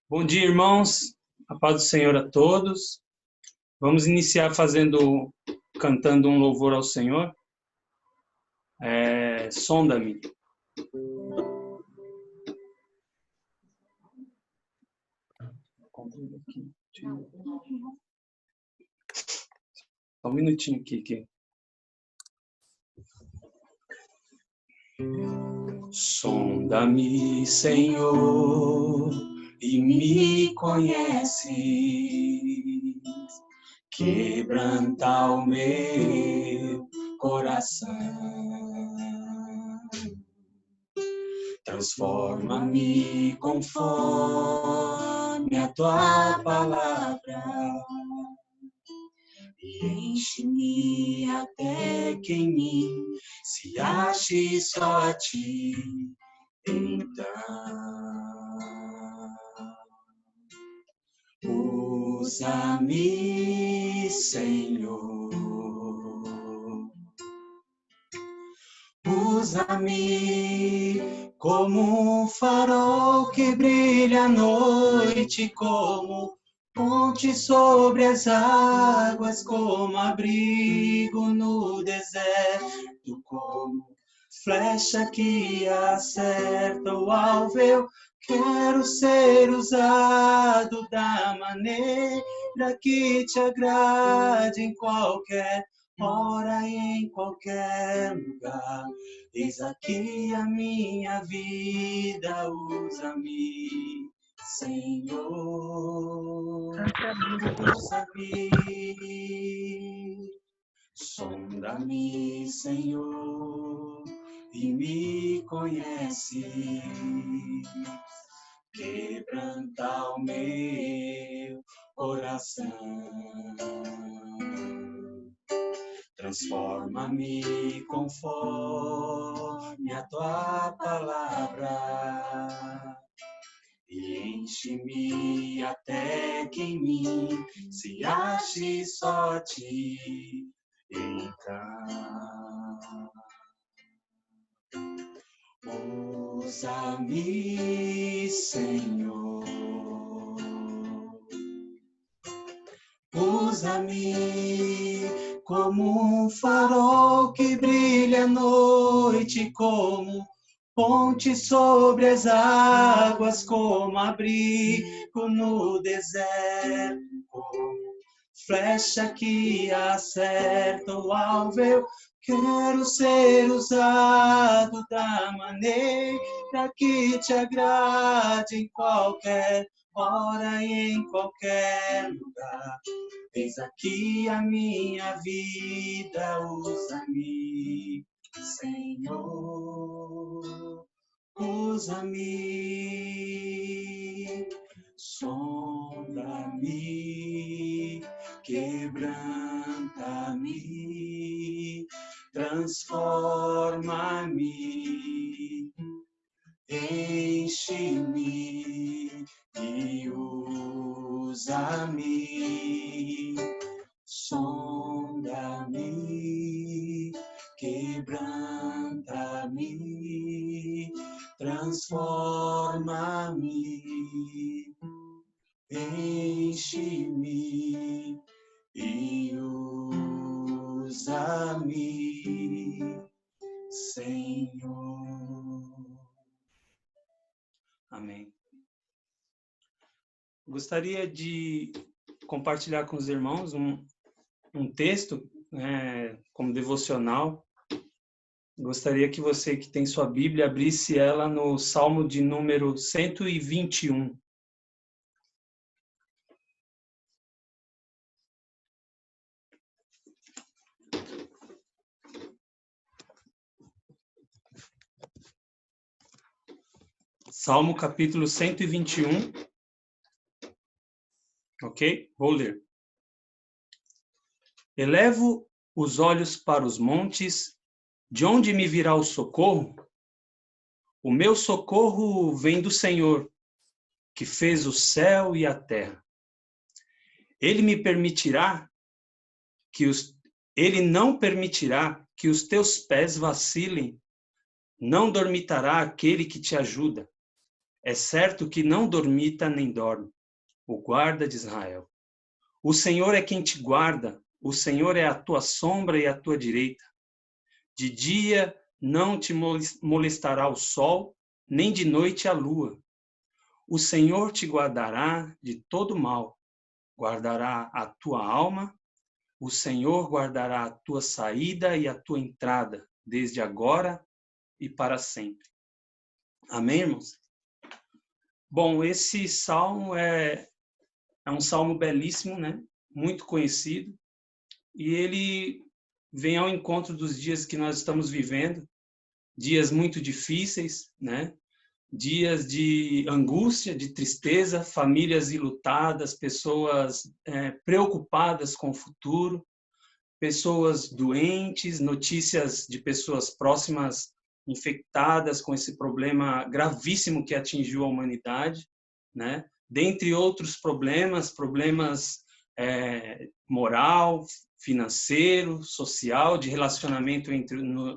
Bom dia, irmãos. A paz do Senhor a todos. Vamos iniciar cantando um louvor ao Senhor. Sonda-me. Só um minutinho aqui. Sonda-me, Senhor, e me conheces, quebranta o meu coração, transforma-me conforme a tua palavra, e enche-me até que em mim se ache só a ti. Então, usa-me, Senhor, usa-me como um farol que brilha à noite, como ponte sobre as águas, como abrigo no deserto, como flecha que acerta o alvo. Eu quero ser usado da maneira que te agrade, em qualquer hora e em qualquer lugar. Eis aqui a minha vida, usa-me, Senhor, usa-me. Sonda-me, Senhor, e me conhece, quebranta o meu coração, transforma-me conforme a tua palavra, e enche-me até que em mim se ache só a ti. Então, usa-me, Senhor, usa-me como um farol que brilha à noite, como ponte sobre as águas, como abrigo no deserto, como flecha que acerta o alvo. Eu quero ser usado da maneira que te agrade, em qualquer hora e em qualquer lugar. Eis aqui a minha vida, usa-me, Senhor, usa-me, sonda-me, quebranta-me, transforma-me, enche-me e usa-me, sonda-me, quebranta-me, transforma-me, enche-me e usa-me, Senhor. Amém. Gostaria de compartilhar com os irmãos um texto, como devocional. Gostaria que você que tem sua Bíblia abrisse ela no Salmo de número 121. Salmo capítulo 121. Ok? Vou ler. Elevo os olhos para os montes, de onde me virá o socorro? O meu socorro vem do Senhor, que fez o céu e a terra. Ele não permitirá que os teus pés vacilem, não dormitará aquele que te ajuda. É certo que não dormita nem dorme, o guarda de Israel. O Senhor é quem te guarda, o Senhor é a tua sombra e a tua direita. De dia não te molestará o sol, nem de noite a lua. O Senhor te guardará de todo mal, guardará a tua alma. O Senhor guardará a tua saída e a tua entrada, desde agora e para sempre. Amém, irmãos? Bom, esse salmo é um salmo belíssimo, né? Muito conhecido. E ele vem ao encontro dos dias que nós estamos vivendo, dias muito difíceis, né? Dias de angústia, de tristeza, famílias enlutadas, pessoas preocupadas com o futuro, pessoas doentes, notícias de pessoas próximas infectadas com esse problema gravíssimo que atingiu a humanidade, né? Dentre outros problemas moral, financeiro, social, de relacionamento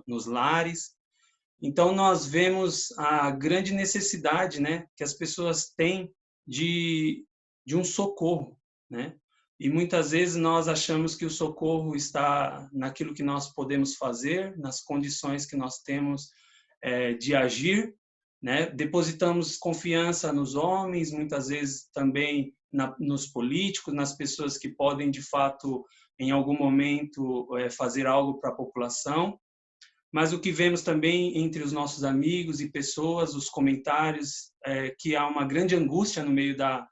nos lares. Então, nós vemos a grande necessidade, né, que as pessoas têm de um socorro, né? E muitas vezes nós achamos que o socorro está naquilo que nós podemos fazer, nas condições que nós temos de agir, né? Depositamos confiança nos homens, muitas vezes também nos políticos, nas pessoas que podem, de fato, em algum momento, fazer algo para a população. Mas o que vemos também entre os nossos amigos e pessoas, os comentários, que há uma grande angústia no meio da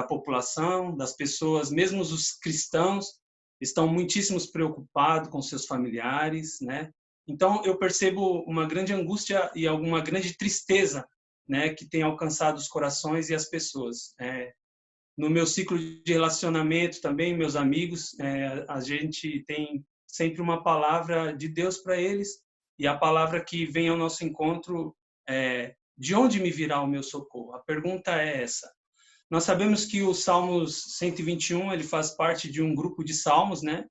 população, das pessoas, mesmo os cristãos, estão muitíssimos preocupados com seus familiares, né? Então, eu percebo uma grande angústia e alguma grande tristeza, né, que tem alcançado os corações e as pessoas. No meu ciclo de relacionamento também, meus amigos, a gente tem sempre uma palavra de Deus para eles, e a palavra que vem ao nosso encontro é: de onde me virá o meu socorro? A pergunta é essa. Nós sabemos que o Salmos 121, ele faz parte de um grupo de salmos, né?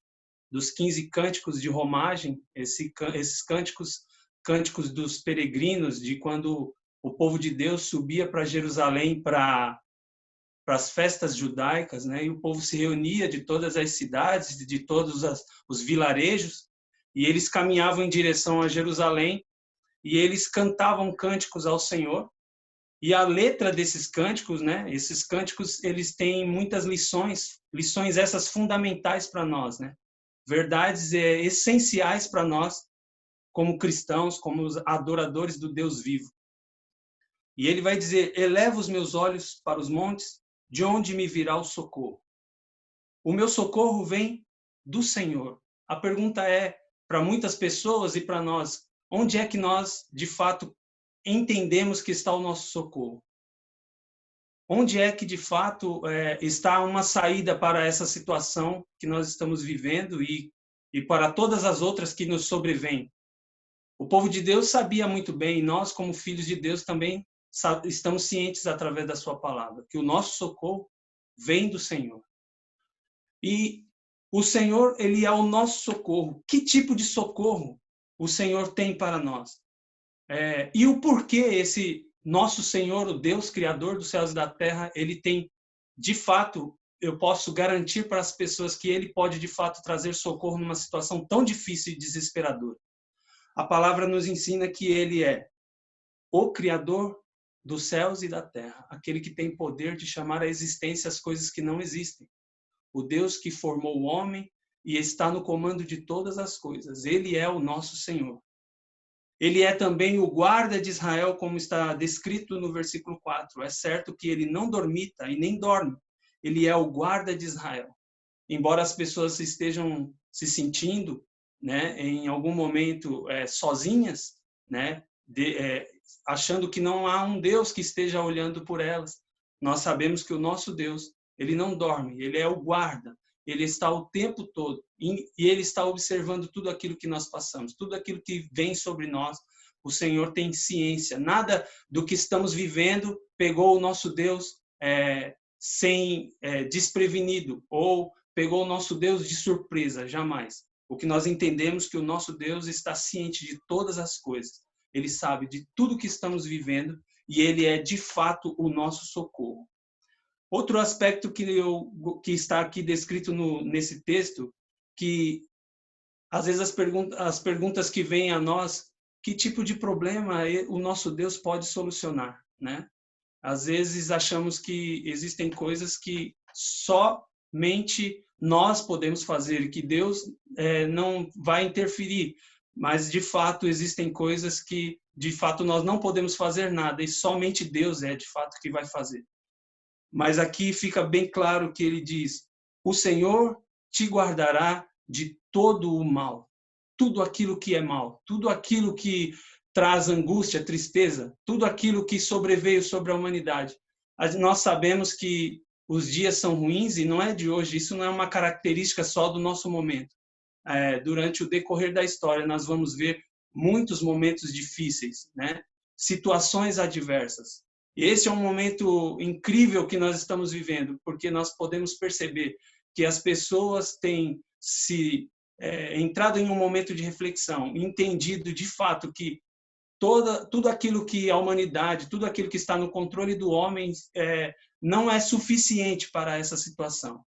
Dos 15 cânticos de romagem, esses cânticos dos peregrinos, de quando o povo de Deus subia para Jerusalém para as festas judaicas, né? E o povo se reunia de todas as cidades, de todos os vilarejos, e eles caminhavam em direção a Jerusalém, e eles cantavam cânticos ao Senhor. E a letra desses cânticos, né? Esses cânticos, eles têm muitas lições essas fundamentais para nós, né? Verdades essenciais para nós, como cristãos, como adoradores do Deus vivo. E ele vai dizer: eleva os meus olhos para os montes, de onde me virá o socorro? O meu socorro vem do Senhor. A pergunta é, para muitas pessoas e para nós, onde é que nós, de fato, entendemos que está o nosso socorro? Onde é que, de fato, está uma saída para essa situação que nós estamos vivendo e para todas as outras que nos sobrevêm? O povo de Deus sabia muito bem, e nós, como filhos de Deus, também estamos cientes, através da sua palavra, que o nosso socorro vem do Senhor. E o Senhor, ele é o nosso socorro. Que tipo de socorro o Senhor tem para nós? E o porquê esse nosso Senhor, o Deus Criador dos céus e da terra, ele tem, de fato, eu posso garantir para as pessoas que ele pode, de fato, trazer socorro numa situação tão difícil e desesperadora. A palavra nos ensina que ele é o Criador dos céus e da terra, aquele que tem poder de chamar à existência as coisas que não existem. O Deus que formou o homem e está no comando de todas as coisas. Ele é o nosso Senhor. Ele é também o guarda de Israel, como está descrito no versículo 4. É certo que ele não dormita e nem dorme. Ele é o guarda de Israel. Embora as pessoas estejam se sentindo, né, em algum momento sozinhas, né, achando que não há um Deus que esteja olhando por elas, nós sabemos que o nosso Deus, ele não dorme, ele é o guarda. Ele está o tempo todo e ele está observando tudo aquilo que nós passamos, tudo aquilo que vem sobre nós. O Senhor tem ciência. Nada do que estamos vivendo pegou o nosso Deus desprevenido ou pegou o nosso Deus de surpresa, jamais. O que nós entendemos é que o nosso Deus está ciente de todas as coisas. Ele sabe de tudo que estamos vivendo e Ele é de fato o nosso socorro. Outro aspecto que está aqui descrito nesse texto, que às vezes as perguntas que vêm a nós, que tipo de problema o nosso Deus pode solucionar, né? Às vezes achamos que existem coisas que somente nós podemos fazer e que Deus não vai interferir, mas de fato existem coisas que de fato nós não podemos fazer nada e somente Deus é de fato que vai fazer. Mas aqui fica bem claro que ele diz: o Senhor te guardará de todo o mal, tudo aquilo que é mal, tudo aquilo que traz angústia, tristeza, tudo aquilo que sobreveio sobre a humanidade. Nós sabemos que os dias são ruins e não é de hoje, isso não é uma característica só do nosso momento. Durante o decorrer da história, nós vamos ver muitos momentos difíceis, né? Situações adversas. Esse é um momento incrível que nós estamos vivendo, porque nós podemos perceber que as pessoas têm se entrado em um momento de reflexão, entendido de fato que tudo aquilo que a humanidade, tudo aquilo que está no controle do homem não é suficiente para essa situação.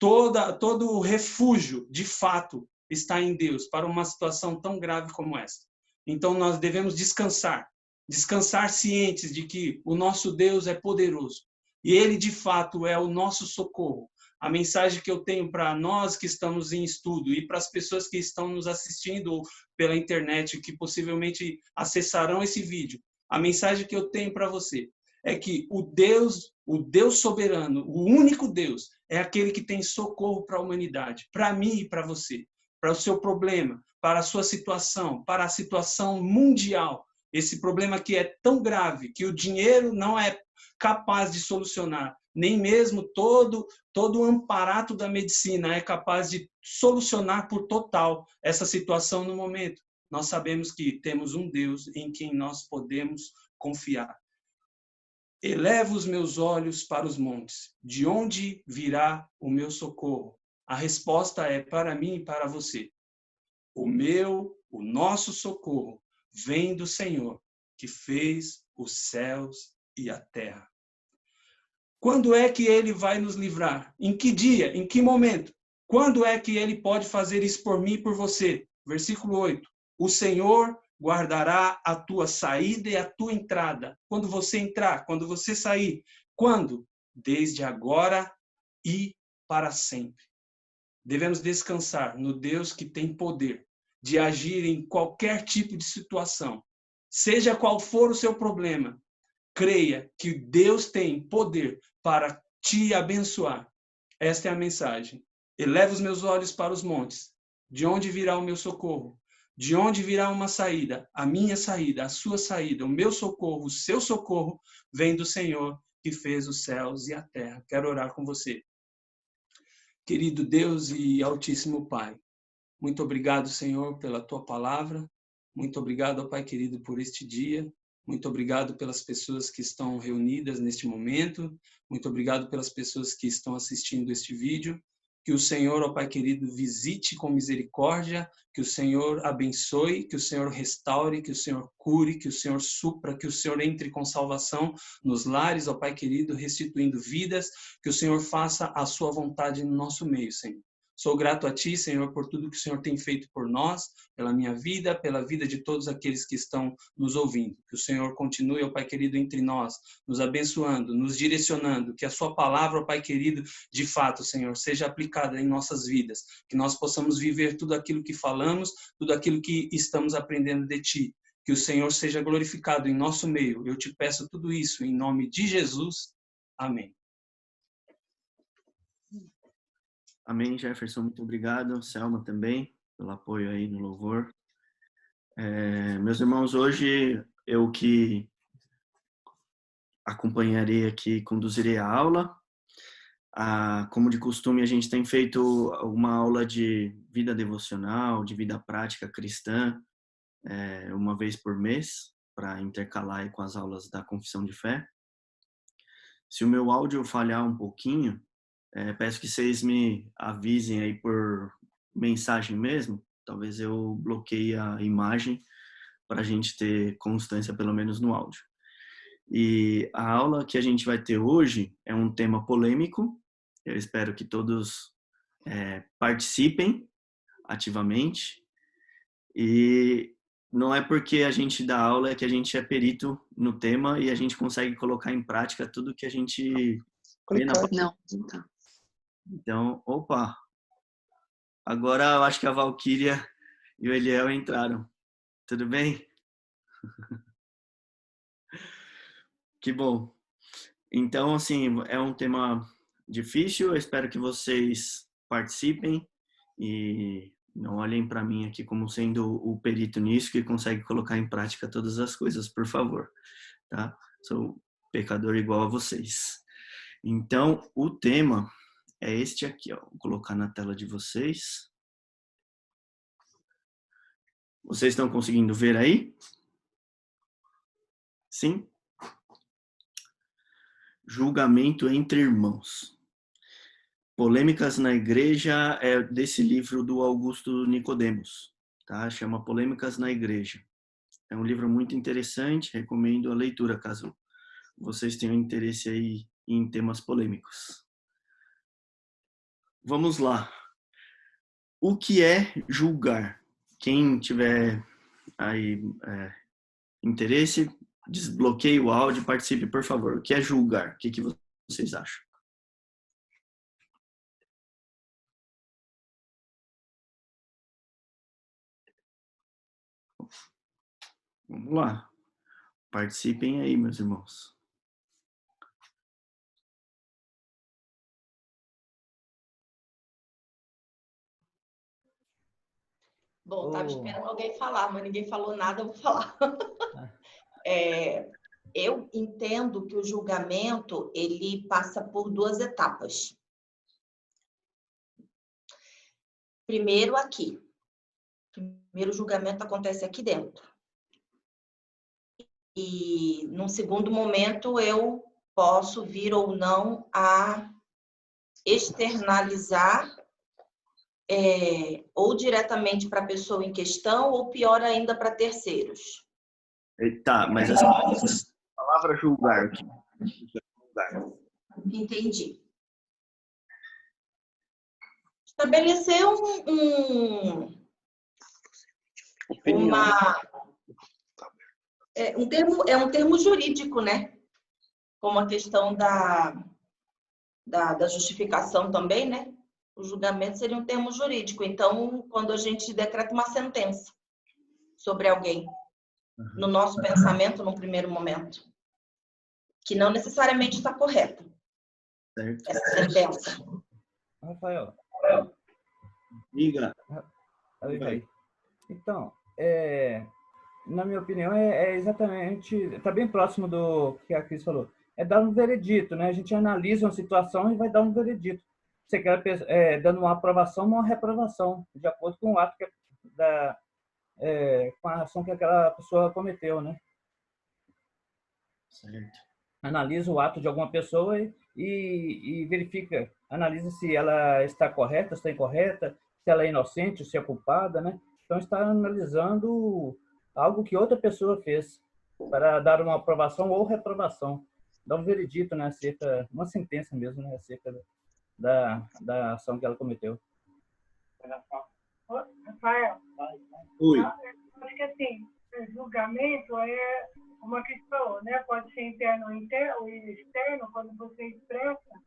Todo o refúgio, de fato, está em Deus para uma situação tão grave como essa. Então, nós devemos descansar cientes de que o nosso Deus é poderoso e Ele, de fato, é o nosso socorro. A mensagem que eu tenho para nós que estamos em estudo e para as pessoas que estão nos assistindo pela internet, que possivelmente acessarão esse vídeo, a mensagem que eu tenho para você é que o Deus soberano, o único Deus, é aquele que tem socorro para a humanidade, para mim e para você, para o seu problema, para a sua situação, para a situação mundial. Esse problema que é tão grave que o dinheiro não é capaz de solucionar, nem mesmo todo o amparato da medicina é capaz de solucionar por total essa situação no momento. Nós sabemos que temos um Deus em quem nós podemos confiar. Elevo os meus olhos para os montes. De onde virá o meu socorro? A resposta é para mim e para você. O nosso socorro vem do Senhor, que fez os céus e a terra. Quando é que Ele vai nos livrar? Em que dia? Em que momento? Quando é que Ele pode fazer isso por mim e por você? Versículo 8. O Senhor guardará a tua saída e a tua entrada. Quando você entrar, quando você sair. Quando? Desde agora e para sempre. Devemos descansar no Deus que tem poder de agir em qualquer tipo de situação. Seja qual for o seu problema, creia que Deus tem poder para te abençoar. Esta é a mensagem. Eleva os meus olhos para os montes. De onde virá o meu socorro? De onde virá uma saída? A minha saída, a sua saída, o meu socorro, o seu socorro vem do Senhor que fez os céus e a terra. Quero orar com você. Querido Deus e Altíssimo Pai, muito obrigado, Senhor, pela tua palavra. Muito obrigado, Pai querido, por este dia. Muito obrigado pelas pessoas que estão reunidas neste momento. Muito obrigado pelas pessoas que estão assistindo este vídeo. Que o Senhor, ó Pai querido, visite com misericórdia, que o Senhor abençoe, que o Senhor restaure, que o Senhor cure, que o Senhor supra, que o Senhor entre com salvação nos lares, ó Pai querido, restituindo vidas, que o Senhor faça a sua vontade no nosso meio, Senhor. Sou grato a Ti, Senhor, por tudo que o Senhor tem feito por nós, pela minha vida, pela vida de todos aqueles que estão nos ouvindo. Que o Senhor continue, ó Pai querido, entre nós, nos abençoando, nos direcionando, que a Sua palavra, ó Pai querido, de fato, Senhor, seja aplicada em nossas vidas, que nós possamos viver tudo aquilo que falamos, tudo aquilo que estamos aprendendo de Ti. Que o Senhor seja glorificado em nosso meio. Eu te peço tudo isso em nome de Jesus. Amém. Amém, Jefferson, muito obrigado. Selma também, pelo apoio aí no louvor. Meus irmãos, hoje eu que acompanharei aqui, conduzirei a aula. Como de costume, a gente tem feito uma aula de vida devocional, de vida prática cristã, uma vez por mês, para intercalar aí com as aulas da Confissão de Fé. Se o meu áudio falhar um pouquinho, peço que vocês me avisem aí por mensagem mesmo. Talvez eu bloqueie a imagem para a gente ter constância, pelo menos no áudio. E a aula que a gente vai ter hoje é um tema polêmico. Eu espero que todos participem ativamente. E não é porque a gente dá aula que a gente é perito no tema e a gente consegue colocar em prática tudo que a gente vê na... Não, não tá. Então, opa! Agora eu acho que a Valquíria e o Eliel entraram. Tudo bem? Que bom. Então, assim, é um tema difícil. Eu espero que vocês participem e não olhem para mim aqui como sendo o perito nisso que consegue colocar em prática todas as coisas, por favor, tá? Sou pecador igual a vocês. Então, o tema é este aqui, ó. Vou colocar na tela de vocês. Vocês estão conseguindo ver aí? Sim? Julgamento entre irmãos. Polêmicas na Igreja é desse livro do Augusto Nicodemos, tá? Chama Polêmicas na Igreja. É um livro muito interessante, recomendo a leitura caso vocês tenham interesse aí em temas polêmicos. Vamos lá. O que é julgar? Quem tiver aí interesse, desbloqueie o áudio e participe, por favor. O que é julgar? O que vocês acham? Vamos lá. Participem aí, meus irmãos. Bom, estava esperando alguém falar, mas ninguém falou nada, eu vou falar. Eu entendo que o julgamento, ele passa por duas etapas. Primeiro aqui. Primeiro o julgamento acontece aqui dentro. E, num segundo momento, eu posso vir ou não a externalizar ou diretamente para a pessoa em questão, ou pior ainda, para terceiros. Tá, mas essa palavra julgar aqui. Entendi. Estabelecer um termo jurídico, né? Como a questão da justificação também, né? O julgamento seria um termo jurídico. Então, quando a gente decreta uma sentença sobre alguém, no nosso pensamento, num primeiro momento, que não necessariamente está correta. Certo. Essa sentença. Rafael. Diga. Oi. Então, na minha opinião, exatamente, está bem próximo do que a Cris falou. É dar um veredito, né? A gente analisa uma situação e vai dar um veredito. Você quer dando uma aprovação ou uma reprovação, de acordo com o ato com a ação que aquela pessoa cometeu, né? Certo. Analisa o ato de alguma pessoa e verifica, analisa se ela está correta, se está incorreta, se ela é inocente, se é culpada, né? Então, está analisando algo que outra pessoa fez para dar uma aprovação ou reprovação. Dar um veredito, né? Acerca, uma sentença mesmo, né? Acerca da ação que ela cometeu. Rafael, Oi. acho que assim, julgamento é uma questão, né? Pode ser interno ou externo, quando você expressa,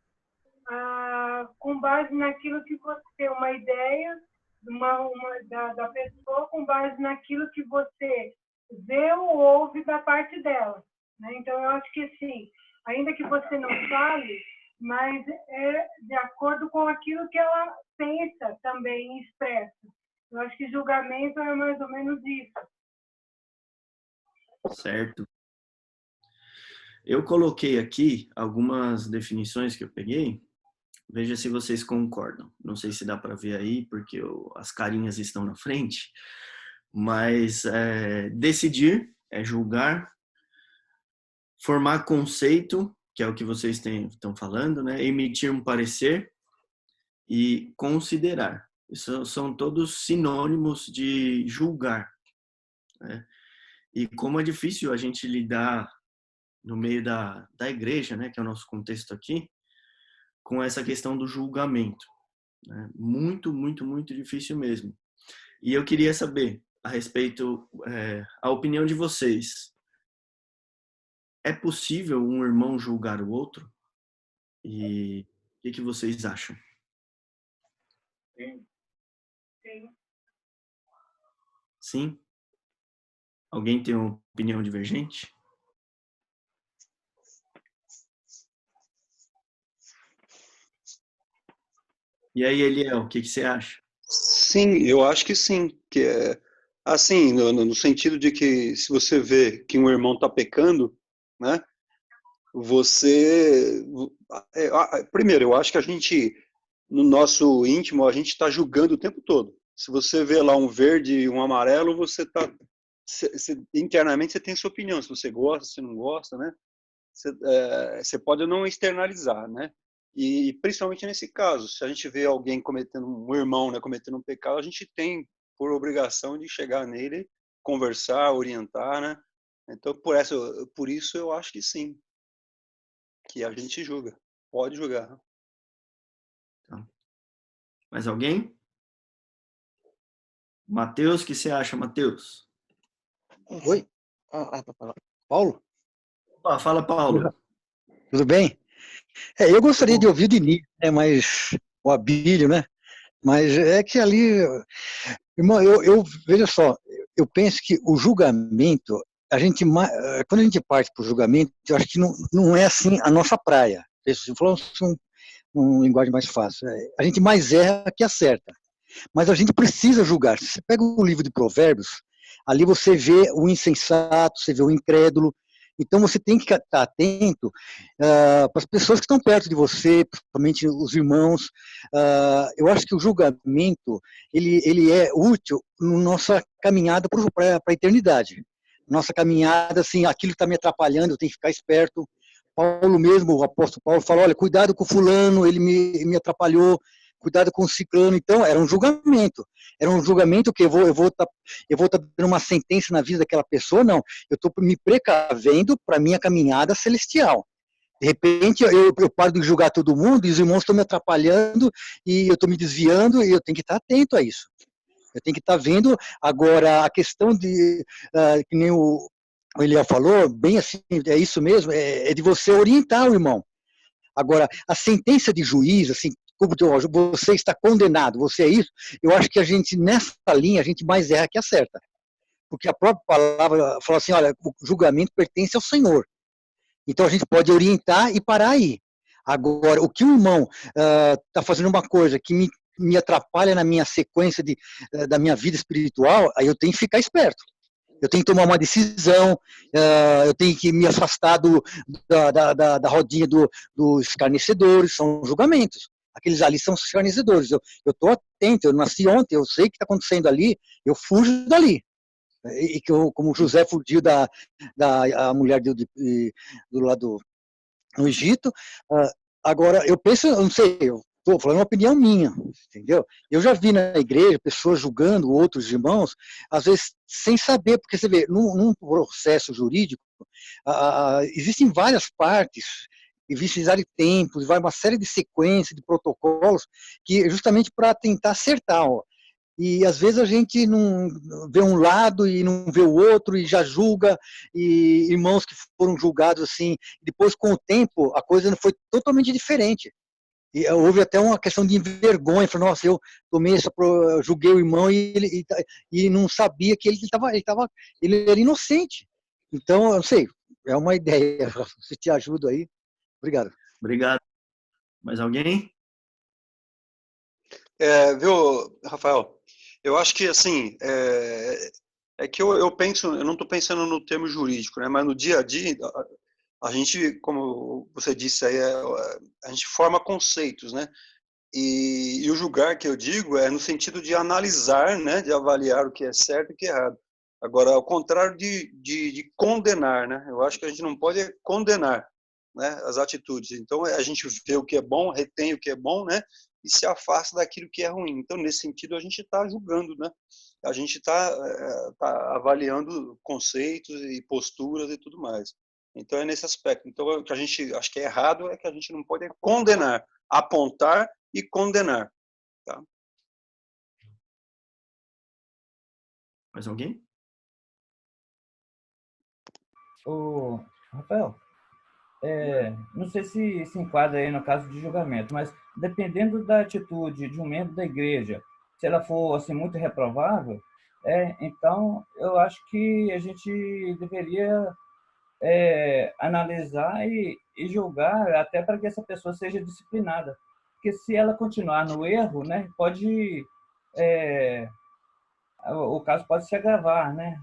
com base naquilo que você tem uma ideia da pessoa, com base naquilo que você vê ou ouve da parte dela, né? Então, eu acho que assim, ainda que você não fale, mas é de acordo com aquilo que ela pensa também e expressa. Eu acho que julgamento é mais ou menos isso. Certo. Eu coloquei aqui algumas definições que eu peguei. Veja se vocês concordam. Não sei se dá para ver aí, porque as carinhas estão na frente. Mas decidir é julgar. Formar conceito, que é o que vocês estão falando, né? Emitir um parecer e considerar. Isso são todos sinônimos de julgar, né? E como é difícil a gente lidar no meio da igreja, né, que é o nosso contexto aqui, com essa questão do julgamento, né? Muito, muito, muito difícil mesmo. E eu queria saber a respeito, a opinião de vocês. É possível um irmão julgar o outro? E o que vocês acham? Sim. Sim. Sim? Alguém tem uma opinião divergente? E aí, Eliel, o que você acha? Sim, eu acho que sim, que é assim, no sentido de que se você vê que um irmão está pecando, né, você, primeiro, eu acho que a gente, no nosso íntimo, a gente está julgando o tempo todo. Se você vê lá um verde e um amarelo, internamente você tem sua opinião, se você gosta, se não gosta, né, você pode não externalizar, né? E principalmente nesse caso, se a gente vê alguém cometendo, um irmão, né, cometendo um pecado, a gente tem por obrigação de chegar nele, conversar, orientar, né? Então, por isso eu acho que sim, que a gente julga, pode julgar. Então, mais alguém? Mateus, o que você acha, Mateus? Oi? Paulo? Fala, Paulo. Tudo bem? Eu gostaria de ouvir o Dini, né, mas o Abílio, né? Mas é que ali, irmão, veja só, eu penso que o julgamento, quando a gente parte para o julgamento, eu acho que não é assim a nossa praia. Se for uma linguagem mais fácil, a gente mais erra que acerta. Mas a gente precisa julgar. Se você pega o livro de Provérbios, ali você vê o insensato, você vê o incrédulo. Então você tem que estar atento para as pessoas que estão perto de você, principalmente os irmãos. Eu acho que o julgamento ele é útil na nossa caminhada para a eternidade. Nossa caminhada, assim, aquilo está me atrapalhando, eu tenho que ficar esperto. Paulo mesmo, o apóstolo Paulo, falou: olha, cuidado com o fulano, ele me atrapalhou. Cuidado com o ciclano. Então, era um julgamento. Era um julgamento que eu vou tá dando uma sentença na vida daquela pessoa, não. Eu estou me precavendo para a minha caminhada celestial. De repente, eu paro de julgar todo mundo e os irmãos estão me atrapalhando e eu estou me desviando e eu tenho que estar atento a isso. Eu tenho que estar vendo. Agora, a questão de, que nem o Eliel falou, bem assim, é isso mesmo, é de você orientar o irmão. Agora, a sentença de juiz, assim, como você está condenado, você é isso, eu acho que a gente, nessa linha, a gente mais erra que acerta. Porque a própria palavra fala assim, olha, o julgamento pertence ao Senhor. Então a gente pode orientar e parar aí. Agora, o que o irmão está fazendo uma coisa que me atrapalha na minha sequência da minha vida espiritual, aí eu tenho que ficar esperto. Eu tenho que tomar uma decisão, eu tenho que me afastar da rodinha dos escarnecedores, são julgamentos. Aqueles ali são escarnecedores. Eu estou atento, eu nasci ontem, eu sei o que está acontecendo ali, eu fujo dali. E como José fugiu a mulher do lado no Egito. Agora, eu penso, eu não sei, eu estou falando uma opinião minha, entendeu? Eu já vi na igreja pessoas julgando outros irmãos, às vezes sem saber, porque você vê, num processo jurídico, existem várias partes, existem vários tempos, vai uma série de sequências, de protocolos, que é justamente para tentar acertar. E às vezes a gente não vê um lado e não vê o outro e já julga, e irmãos que foram julgados assim, depois com o tempo a coisa foi totalmente diferente. E houve até uma questão de vergonha, falou, nossa, eu julguei o irmão e não sabia que ele era inocente. Então, eu não sei, é uma ideia, se te ajuda aí. Obrigado. Obrigado. Mais alguém? Viu, Rafael? Eu acho que, assim, que eu penso, eu não estou pensando no termo jurídico, né? Mas no dia a dia, a gente, como você disse aí, a gente forma conceitos, né? E o julgar que eu digo é no sentido de analisar, né? De avaliar o que é certo e o que é errado. Agora, ao contrário de condenar, né? Eu acho que a gente não pode condenar, né, as atitudes. Então, a gente vê o que é bom, retém o que é bom, né? E se afasta daquilo que é ruim. Então, nesse sentido, a gente está julgando, né? A gente tá avaliando conceitos e posturas e tudo mais. Então é nesse aspecto. Então o que a gente acho que é errado é que a gente não pode condenar, apontar e condenar. Tá? Mais alguém? O Rafael, não sei se se enquadra aí no caso de julgamento, mas dependendo da atitude de um membro da igreja, se ela for assim muito reprovável, então eu acho que a gente deveria analisar e julgar até para que essa pessoa seja disciplinada, porque se ela continuar no erro, né, o caso pode se agravar, né?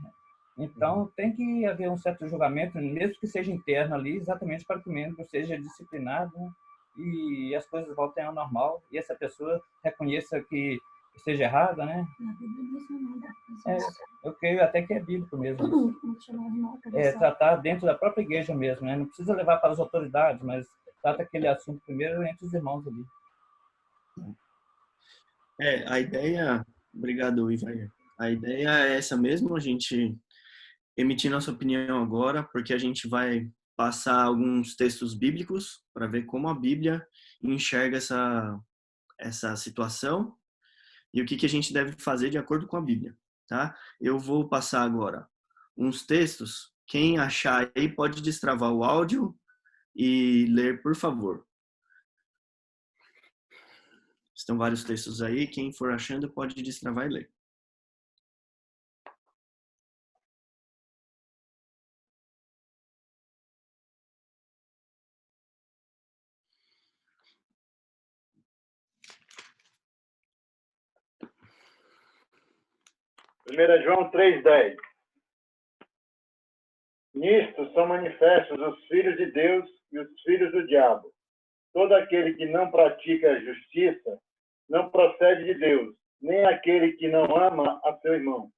Então, tem que haver um certo julgamento, mesmo que seja interno ali, exatamente para que o membro seja disciplinado, né? E as coisas voltem ao normal e essa pessoa reconheça que esteja errada, né? Eu creio até que é bíblico mesmo. Tratar dentro da própria igreja mesmo, né? Não precisa levar para as autoridades, mas trata aquele assunto primeiro entre os irmãos ali. A ideia... Obrigado, Ivair. A ideia é essa mesmo, a gente emitir nossa opinião agora, porque a gente vai passar alguns textos bíblicos para ver como a Bíblia enxerga essa situação e o que a gente deve fazer de acordo com a Bíblia, tá? Eu vou passar agora uns textos. Quem achar aí pode destravar o áudio e ler, por favor. Estão vários textos aí. Quem for achando pode destravar e ler. Primeira João 3,10. Nisto são manifestos os filhos de Deus e os filhos do diabo. Todo aquele que não pratica a justiça não procede de Deus, nem aquele que não ama a seu irmão.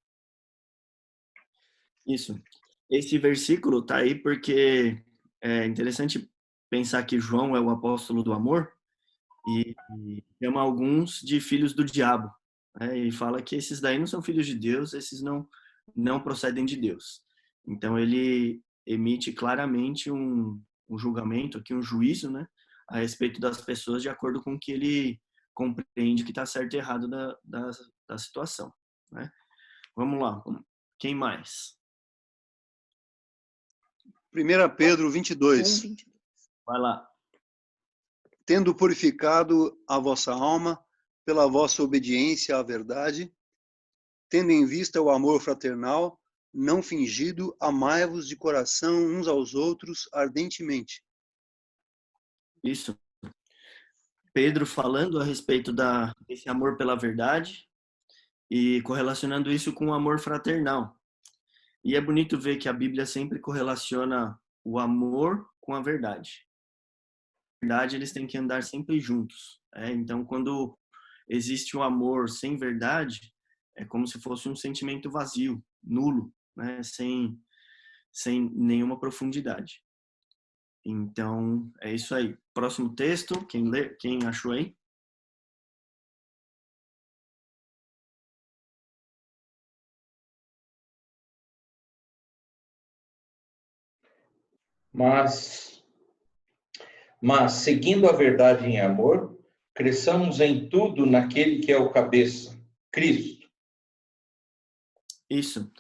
Isso. Esse versículo está aí porque é interessante pensar que João é o apóstolo do amor e chama alguns de filhos do diabo. E fala que esses daí não são filhos de Deus, esses não procedem de Deus. Então ele emite claramente um julgamento, aqui um juízo, né, a respeito das pessoas de acordo com o que ele compreende que está certo e errado da situação. Né? Vamos lá. Quem mais? 1 Pedro 22. Vai lá. Tendo purificado a vossa alma pela vossa obediência à verdade, tendo em vista o amor fraternal, não fingido, amai-vos de coração uns aos outros ardentemente. Isso. Pedro falando a respeito desse amor pela verdade e correlacionando isso com o amor fraternal. E é bonito ver que a Bíblia sempre correlaciona o amor com a verdade. Na verdade, eles têm que andar sempre juntos. Então, quando existe o amor sem verdade, é como se fosse um sentimento vazio, nulo, né? sem nenhuma profundidade. Então, é isso aí. Próximo texto, quem achou aí? Mas, seguindo a verdade em amor, cresçamos em tudo naquele que é o cabeça, Cristo. Isso.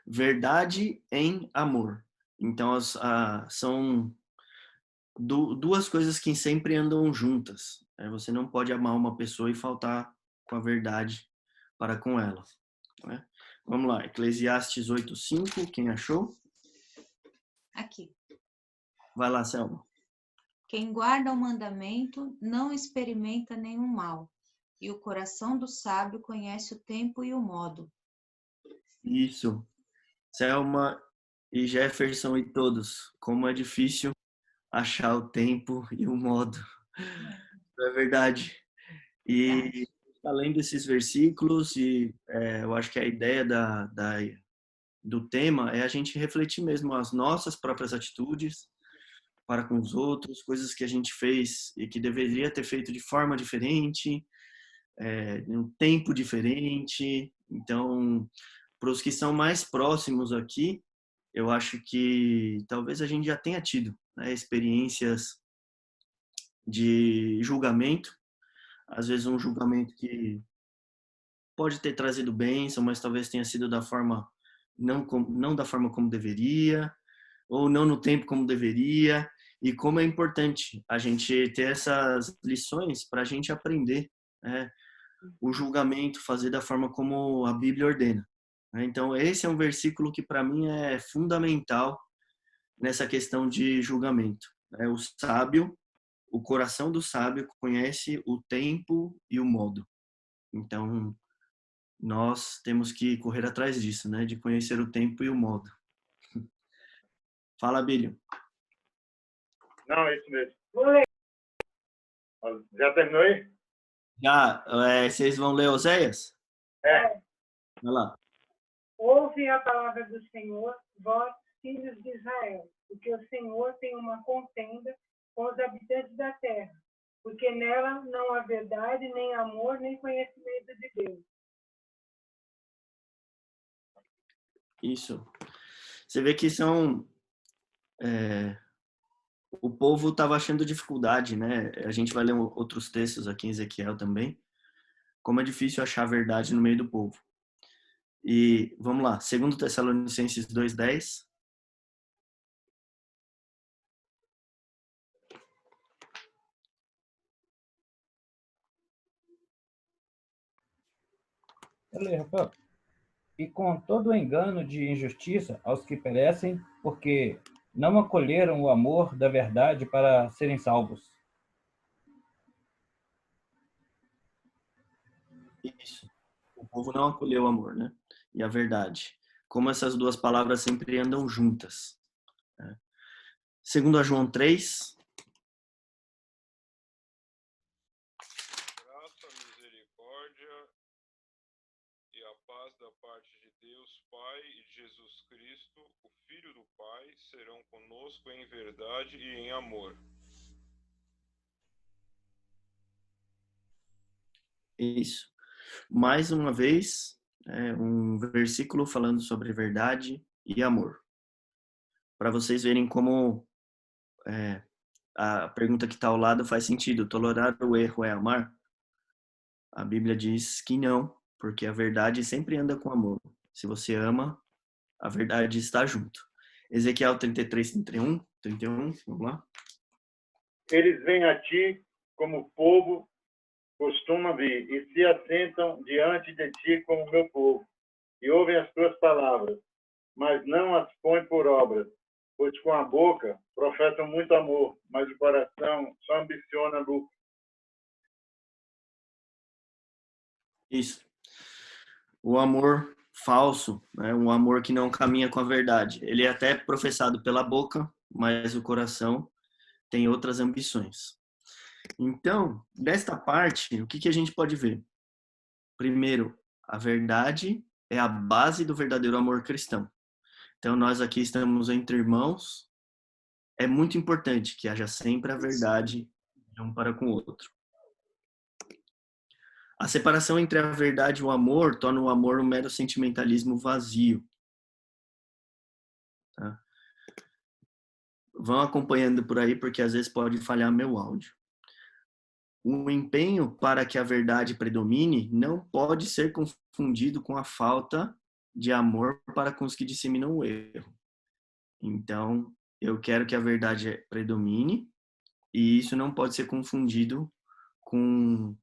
Verdade em amor. Então, são duas coisas que sempre andam juntas. Você não pode amar uma pessoa e faltar com a verdade para com ela. Né? Vamos lá, Eclesiastes 8:5, quem achou? Aqui. Vai lá, Selma. Quem guarda o mandamento não experimenta nenhum mal, e o coração do sábio conhece o tempo e o modo. Isso. Selma e Jefferson e todos, como é difícil achar o tempo e o modo. É verdade. E além desses versículos, eu acho que a ideia do tema é a gente refletir mesmo as nossas próprias atitudes para com os outros, coisas que a gente fez e que deveria ter feito de forma diferente, em um tempo diferente. Então, para os que são mais próximos aqui, eu acho que talvez a gente já tenha tido, né, experiências de julgamento, às vezes um julgamento que pode ter trazido bênção, mas talvez tenha sido da forma não da forma como deveria, ou não no tempo como deveria, e como é importante a gente ter essas lições para a gente aprender, né, o julgamento, fazer da forma como a Bíblia ordena. Então, esse é um versículo que para mim é fundamental nessa questão de julgamento. O sábio, o coração do sábio conhece o tempo e o modo. Então, nós temos que correr atrás disso, né? De conhecer o tempo e o modo. Fala, Bílio. Não, é isso mesmo. Vou ler. Já terminou aí? Já, vocês vão ler Oséias? É. Vai lá. Ouve a palavra do Senhor, vós, filhos de Israel, porque o Senhor tem uma contenda com os habitantes da terra, porque nela não há verdade, nem amor, nem conhecimento de Deus. Isso. Você vê que são... o povo estava achando dificuldade, né? A gente vai ler outros textos aqui em Ezequiel também. Como é difícil achar a verdade no meio do povo. E vamos lá, 2 Tessalonicenses 2:10. Rafael. E com todo o engano de injustiça aos que perecem, porque não acolheram o amor da verdade para serem salvos. Isso. O povo não acolheu o amor, né? E a verdade. Como essas duas palavras sempre andam juntas. Né? Segundo a João 3. Graça, misericórdia e a paz da parte de Deus Pai e de Jesus Cristo, o Filho do Pai, serão conosco em verdade e em amor. Isso. Mais uma vez, um versículo falando sobre verdade e amor. Para vocês verem como a pergunta que está ao lado faz sentido. Tolerar o erro é amar? A Bíblia diz que não, porque a verdade sempre anda com amor. Se você ama, a verdade está junto. Ezequiel 33, 31, vamos lá. Eles vêm a ti como o povo costuma vir e se assentam diante de ti como meu povo e ouvem as tuas palavras, mas não as põem por obras, pois com a boca professam muito amor, mas o coração só ambiciona lucro. Isso. O amor falso, né? Um amor que não caminha com a verdade. Ele é até professado pela boca, mas o coração tem outras ambições. Então, desta parte, o que a gente pode ver? Primeiro, a verdade é a base do verdadeiro amor cristão. Então, nós aqui estamos entre irmãos. É muito importante que haja sempre a verdade um para com o outro. A separação entre a verdade e o amor torna o amor um mero sentimentalismo vazio. Tá? Vão acompanhando por aí, porque às vezes pode falhar meu áudio. O empenho para que a verdade predomine não pode ser confundido com a falta de amor para com os que disseminam o erro. Então, eu quero que a verdade predomine, e isso não pode ser confundido com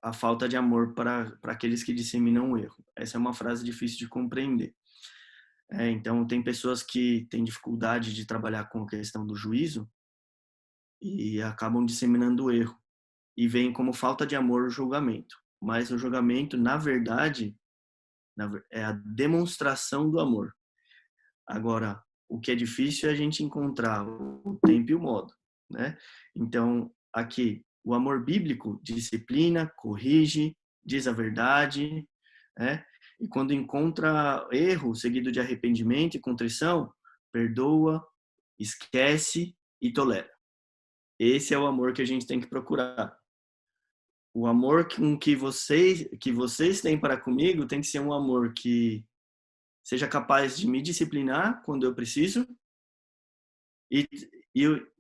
a falta de amor para aqueles que disseminam o erro. Essa é uma frase difícil de compreender. Então, tem pessoas que têm dificuldade de trabalhar com a questão do juízo e acabam disseminando o erro. E veem como falta de amor o julgamento. Mas o julgamento, na verdade, é a demonstração do amor. Agora, o que é difícil é a gente encontrar o tempo e o modo, né? Então, aqui, o amor bíblico disciplina, corrige, diz a verdade, né? E quando encontra erro seguido de arrependimento e contrição, perdoa, esquece e tolera. Esse é o amor que a gente tem que procurar. O amor que vocês têm para comigo tem que ser um amor que seja capaz de me disciplinar quando eu preciso e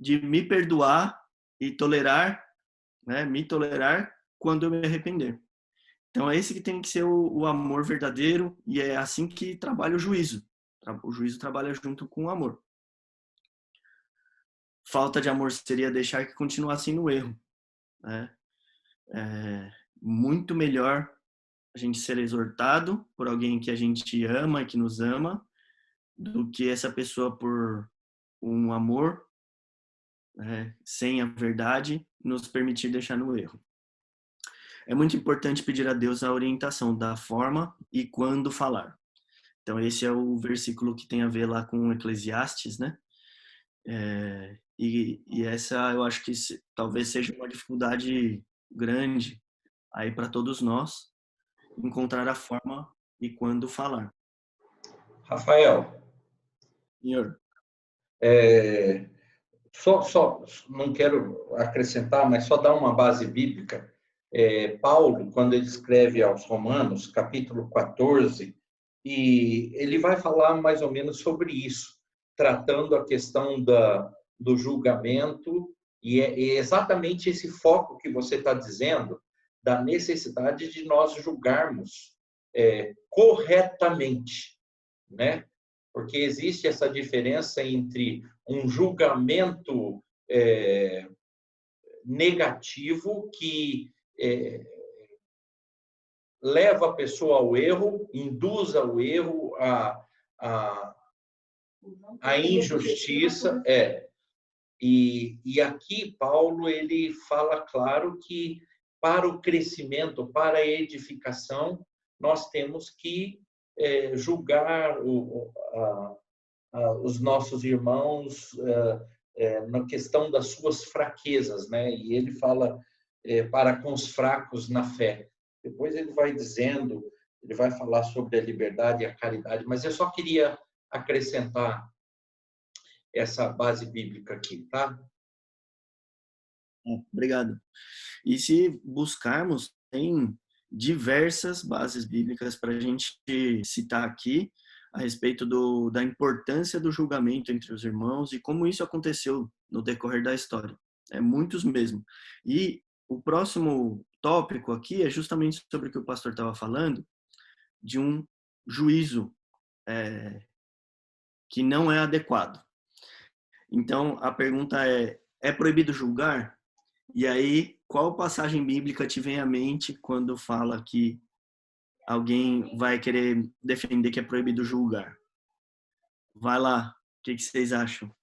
de me perdoar e tolerar, né, me tolerar quando eu me arrepender. Então é esse que tem que ser o amor verdadeiro, e é assim que trabalha o juízo. O juízo trabalha junto com o amor. Falta de amor seria deixar que continuasse no erro, né? É muito melhor a gente ser exortado por alguém que a gente ama e que nos ama, do que essa pessoa, por um amor, né, sem a verdade, nos permitir deixar no erro. É muito importante pedir a Deus a orientação da forma e quando falar. Então, esse é o versículo que tem a ver lá com Eclesiastes, né? E essa eu acho que talvez seja uma dificuldade grande aí para todos nós, encontrar a forma e quando falar. Rafael. Senhor. Só não quero acrescentar, mas só dar uma base bíblica. Paulo, quando ele escreve aos Romanos, capítulo 14, e ele vai falar mais ou menos sobre isso, tratando a questão do julgamento, e é exatamente esse foco que você está dizendo, da necessidade de nós julgarmos corretamente, né? Porque existe essa diferença entre um julgamento negativo que leva a pessoa ao erro, induz ao erro, a injustiça. E aqui Paulo ele fala claro que para o crescimento, para a edificação, nós temos que julgar os nossos irmãos na questão das suas fraquezas, né? E ele fala para com os fracos na fé. Depois ele vai dizendo, ele vai falar sobre a liberdade e a caridade, mas eu só queria acrescentar essa base bíblica aqui, tá? Obrigado. E se buscarmos, tem diversas bases bíblicas para a gente citar aqui a respeito da importância do julgamento entre os irmãos e como isso aconteceu no decorrer da história. Muitos mesmo. E o próximo tópico aqui é justamente sobre o que o pastor estava falando, de um juízo que não é adequado. Então, a pergunta é proibido julgar? E aí, qual passagem bíblica te vem à mente quando fala que alguém vai querer defender que é proibido julgar? Vai lá, o que vocês acham?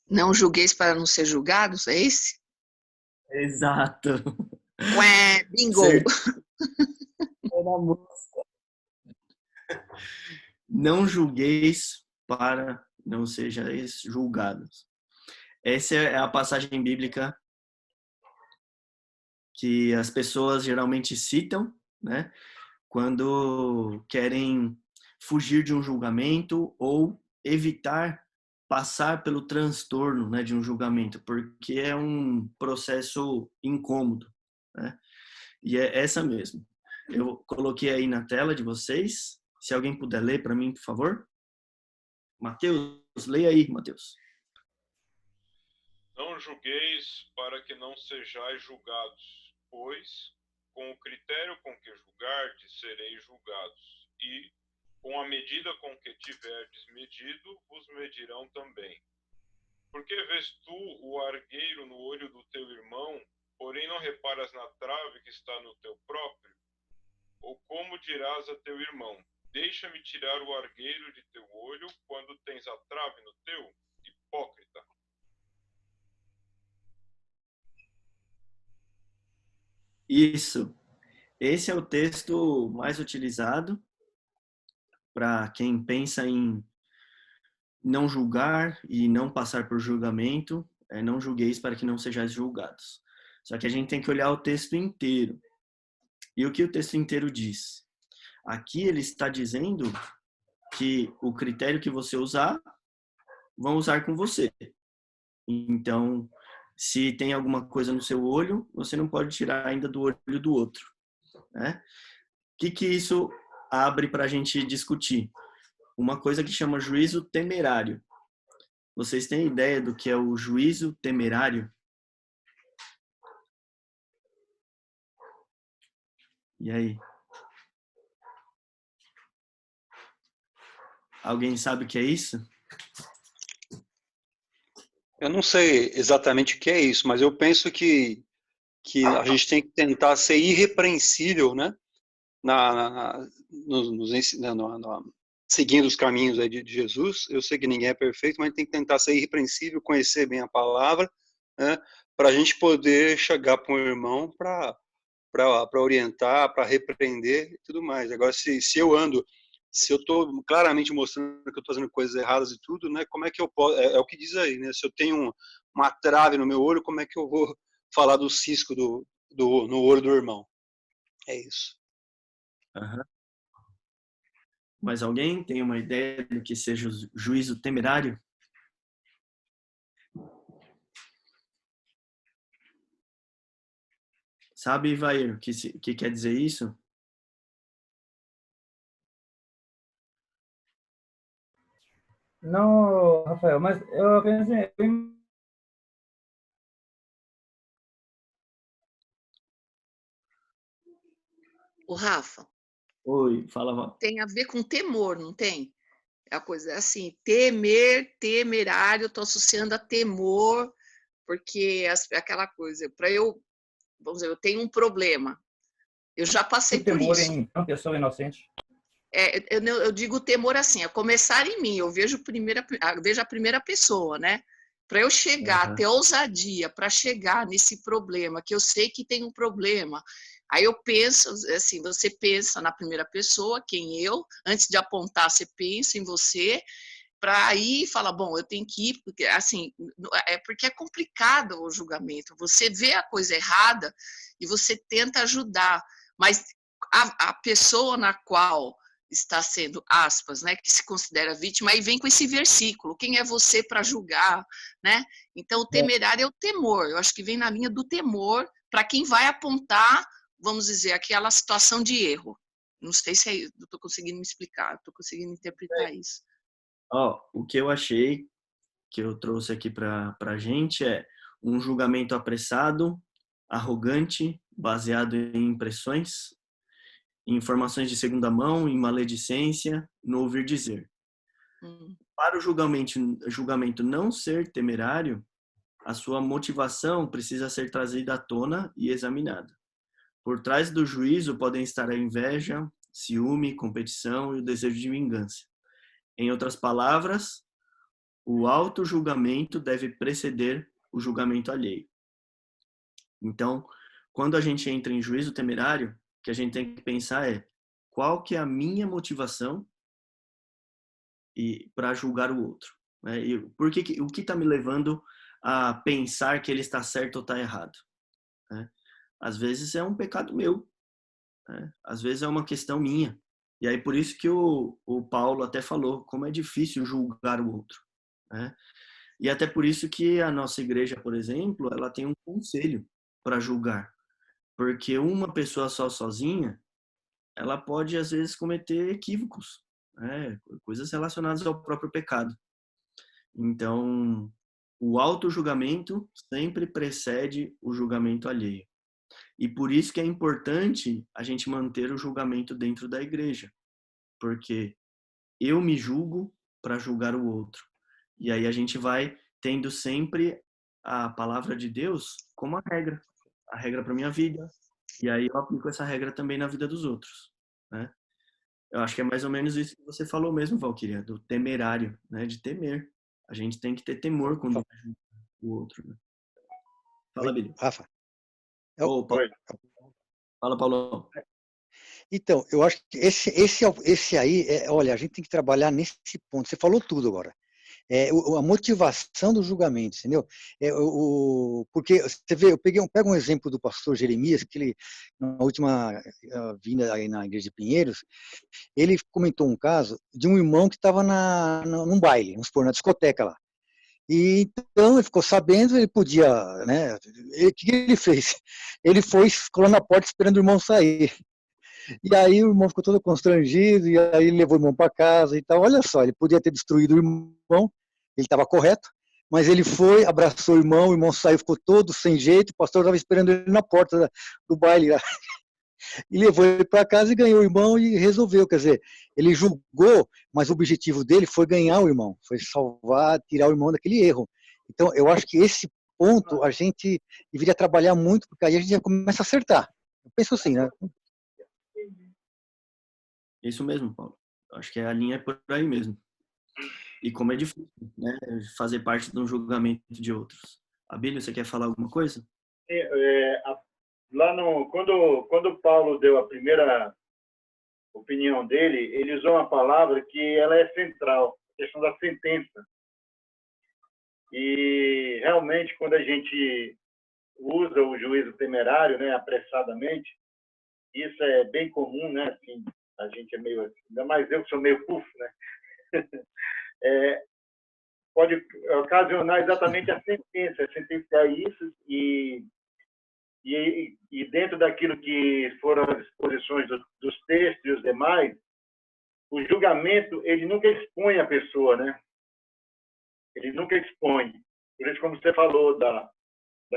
Não julgueis para não ser julgados, é esse? Exato. Ué, bingo! Não julgueis para não sejais julgados. Essa é a passagem bíblica que as pessoas geralmente citam, né, quando querem fugir de um julgamento ou evitar passar pelo transtorno, né, de um julgamento, porque é um processo incômodo, né? E é essa mesmo. Eu coloquei aí na tela de vocês. Se alguém puder ler para mim, por favor. Mateus, leia aí, Mateus. Não julgueis para que não sejais julgados, pois com o critério com que julgardes sereis julgados, e com a medida com que tiverdes medido, vos medirão também. Porque vês tu o argueiro no olho do teu irmão, porém não reparas na trave que está no teu próprio? Ou como dirás a teu irmão, deixa-me tirar o argueiro de teu olho, quando tens a trave no teu? Hipócrita. Isso. Esse é o texto mais utilizado para quem pensa em não julgar e não passar por julgamento. Não julgueis para que não sejais julgados. Só que a gente tem que olhar o texto inteiro. E o que o texto inteiro diz? Aqui ele está dizendo que o critério que você usar, vão usar com você. Então, se tem alguma coisa no seu olho, você não pode tirar ainda do olho do outro, né? O que isso abre para a gente discutir? uma coisa que chama juízo temerário. Vocês têm ideia do que é o juízo temerário? E aí? Alguém sabe o que é isso? Eu não sei exatamente o que é isso, mas eu penso que a gente tem que tentar ser irrepreensível, né? Seguindo os caminhos aí de Jesus. Eu sei que ninguém é perfeito, mas a gente tem que tentar ser irrepreensível, conhecer bem a palavra, né? Para a gente poder chegar para um irmão para orientar, para repreender e tudo mais. Agora, se eu estou claramente mostrando que eu estou fazendo coisas erradas e tudo, né? Como é que eu posso? É o que diz aí, né? Se eu tenho uma trave no meu olho, como é que eu vou falar do cisco no olho do irmão? É isso. Uhum. Mas alguém tem uma ideia do que seja o juízo temerário? Sabe, Ivair, o que quer dizer isso? Não, Rafael, mas eu pensei, O Rafa, Oi, fala, Val. tem a ver com temor, não tem? É a coisa assim, temer, temerário, estou associando a temor, porque aquela coisa, vamos dizer, eu tenho um problema, eu já passei o por temor isso. em uma pessoa inocente. Eu digo temor assim, a começar em mim, eu vejo a primeira pessoa, né? Para eu chegar, ter ousadia para chegar nesse problema, que eu sei que tem um problema. Aí eu penso, assim, você pensa na primeira pessoa, quem eu, antes de apontar, você pensa em você, para aí falar, bom, eu tenho que ir, porque assim, porque é complicado o julgamento. Você vê a coisa errada e você tenta ajudar, mas a pessoa na qual está sendo, aspas, né, que se considera vítima, aí vem com esse versículo, quem é você para julgar, né? Então, o temerário é o temor, eu acho que vem na linha do temor para quem vai apontar, vamos dizer, aquela situação de erro. Não sei se eu estou conseguindo me explicar, estou conseguindo interpretar isso. O que eu achei, que eu trouxe aqui para a gente é um julgamento apressado, arrogante, baseado em impressões, em informações de segunda mão, em maledicência, no ouvir dizer. Para o julgamento não ser temerário, a sua motivação precisa ser trazida à tona e examinada. Por trás do juízo podem estar a inveja, ciúme, competição e o desejo de vingança. Em outras palavras, o auto-julgamento deve preceder o julgamento alheio. Então, quando a gente entra em juízo temerário, o que a gente tem que pensar é qual que é a minha motivação para julgar o outro, né? E o que está me levando a pensar que ele está certo ou está errado, né? Às vezes é um pecado meu, né? Às vezes é uma questão minha. E aí por isso que o Paulo até falou como é difícil julgar o outro, né? E até por isso que a nossa igreja, por exemplo, ela tem um conselho para julgar, porque uma pessoa sozinha, ela pode às vezes cometer equívocos, né? Coisas relacionadas ao próprio pecado. Então, o auto-julgamento sempre precede o julgamento alheio. E por isso que é importante a gente manter o julgamento dentro da igreja, porque eu me julgo para julgar o outro. E aí a gente vai tendo sempre a palavra de Deus como a regra para minha vida. E aí eu aplico essa regra também na vida dos outros, né? Eu acho que é mais ou menos isso que você falou mesmo, Valquíria, do temerário, né? De temer. A gente tem que ter temor quando julga o outro, né? Fala, Billy. Rafa. Fala, Paulo. Então, eu acho que esse aí, olha, a gente tem que trabalhar nesse ponto. Você falou tudo agora. A motivação do julgamento, entendeu? Porque você vê, eu pego um exemplo do pastor Jeremias, que ele, na última vinda aí na igreja de Pinheiros, ele comentou um caso de um irmão que estava num baile, vamos supor, na discoteca lá. E então ele ficou sabendo, ele podia, né? O que ele fez? Ele ficou na porta esperando o irmão sair. E aí o irmão ficou todo constrangido, e aí ele levou o irmão para casa e tal. Olha só, ele podia ter destruído o irmão, ele estava correto, mas ele foi, abraçou o irmão saiu, ficou todo sem jeito, o pastor estava esperando ele na porta do baile lá. E levou ele para casa e ganhou o irmão e resolveu. Quer dizer, ele julgou, mas o objetivo dele foi ganhar o irmão, foi salvar, tirar o irmão daquele erro. Então, eu acho que esse ponto a gente deveria trabalhar muito, porque aí a gente já começa a acertar. Eu penso assim, né? Isso mesmo, Paulo. Acho que a linha é por aí mesmo. E como é difícil, né, fazer parte de um julgamento de outros. Abílio, você quer falar alguma coisa? Lá quando Paulo deu a primeira opinião dele, ele usou uma palavra que ela é central, a questão da sentença. E realmente, quando a gente usa o juízo temerário, né, apressadamente, isso é bem comum, né? Assim, a gente é meio assim, ainda mais eu que sou meio puf, né? Pode ocasionar exatamente a sentença, sentenciar isso e dentro daquilo que foram as exposições dos textos e os demais, o julgamento, ele nunca expõe a pessoa, né? Ele nunca expõe. Por isso, como você falou da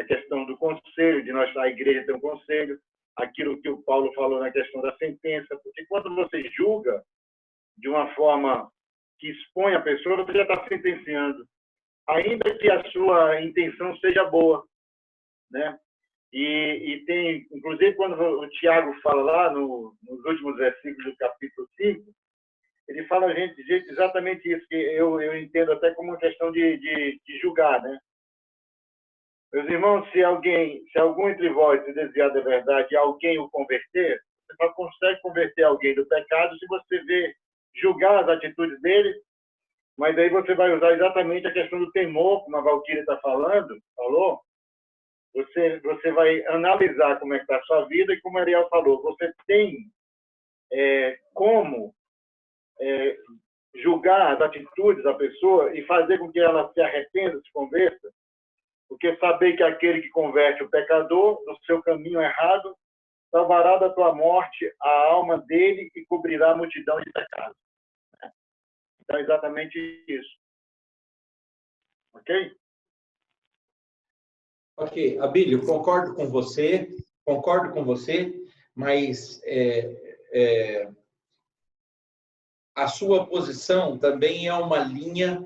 questão do conselho, de nós, a igreja ter um conselho, aquilo que o Paulo falou na questão da sentença, porque quando você julga de uma forma que expõe a pessoa, você já está sentenciando, ainda que a sua intenção seja boa, né? E tem, inclusive, quando o Tiago fala lá nos últimos versículos do capítulo 5, ele fala exatamente isso, que eu entendo até como uma questão de julgar, né? Meus irmãos, se algum entre vós se desviar da verdade e alguém o converter, você só consegue converter alguém do pecado se você julgar as atitudes dele, mas aí você vai usar exatamente a questão do temor, como a Valquíria falou, você vai analisar como é que está a sua vida e como a Ariel falou, você tem como julgar as atitudes da pessoa e fazer com que ela se arrependa, se converta, porque saber que aquele que converte o pecador do seu caminho errado salvará da tua morte a alma dele e cobrirá a multidão de pecados. Então, é exatamente isso. Ok? Ok, Abílio, concordo com você, mas a sua posição também é uma linha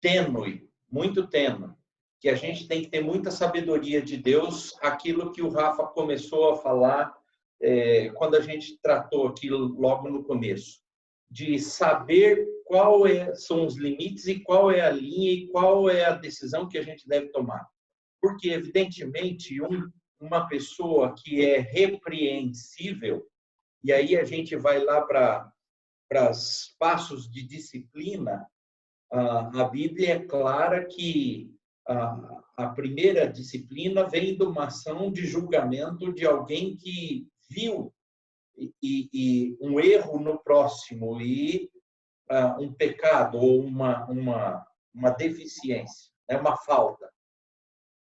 tênue, muito tênue, que a gente tem que ter muita sabedoria de Deus, aquilo que o Rafa começou a falar quando a gente tratou aqui logo no começo, de saber são os limites e qual é a linha e qual é a decisão que a gente deve tomar. Porque, evidentemente, uma pessoa que é repreensível, e aí a gente vai lá para os passos de disciplina, a Bíblia é clara que a primeira disciplina vem de uma ação de julgamento de alguém que viu e um erro no próximo e um pecado ou uma deficiência, uma falta.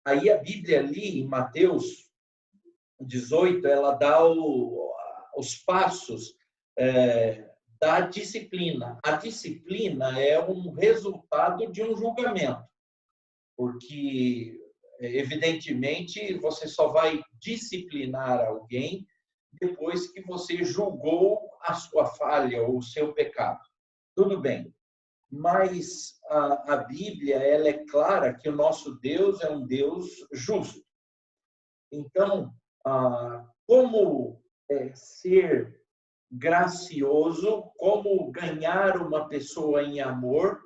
Aí a Bíblia ali, em Mateus 18, ela dá os passos da disciplina. A disciplina é um resultado de um julgamento, porque, evidentemente, você só vai disciplinar alguém depois que você julgou a sua falha ou o seu pecado. Tudo bem. Mas a Bíblia ela é clara que o nosso Deus é um Deus justo. Então, como ser gracioso, como ganhar uma pessoa em amor,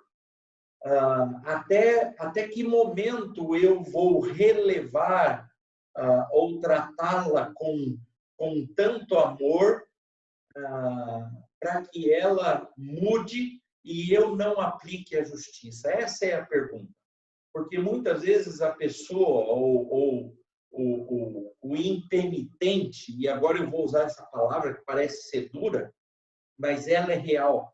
até que momento eu vou relevar ou tratá-la com tanto amor para que ela mude e eu não aplique a justiça? Essa é a pergunta. Porque muitas vezes a pessoa ou o impenitente, e agora eu vou usar essa palavra que parece ser dura, mas ela é real.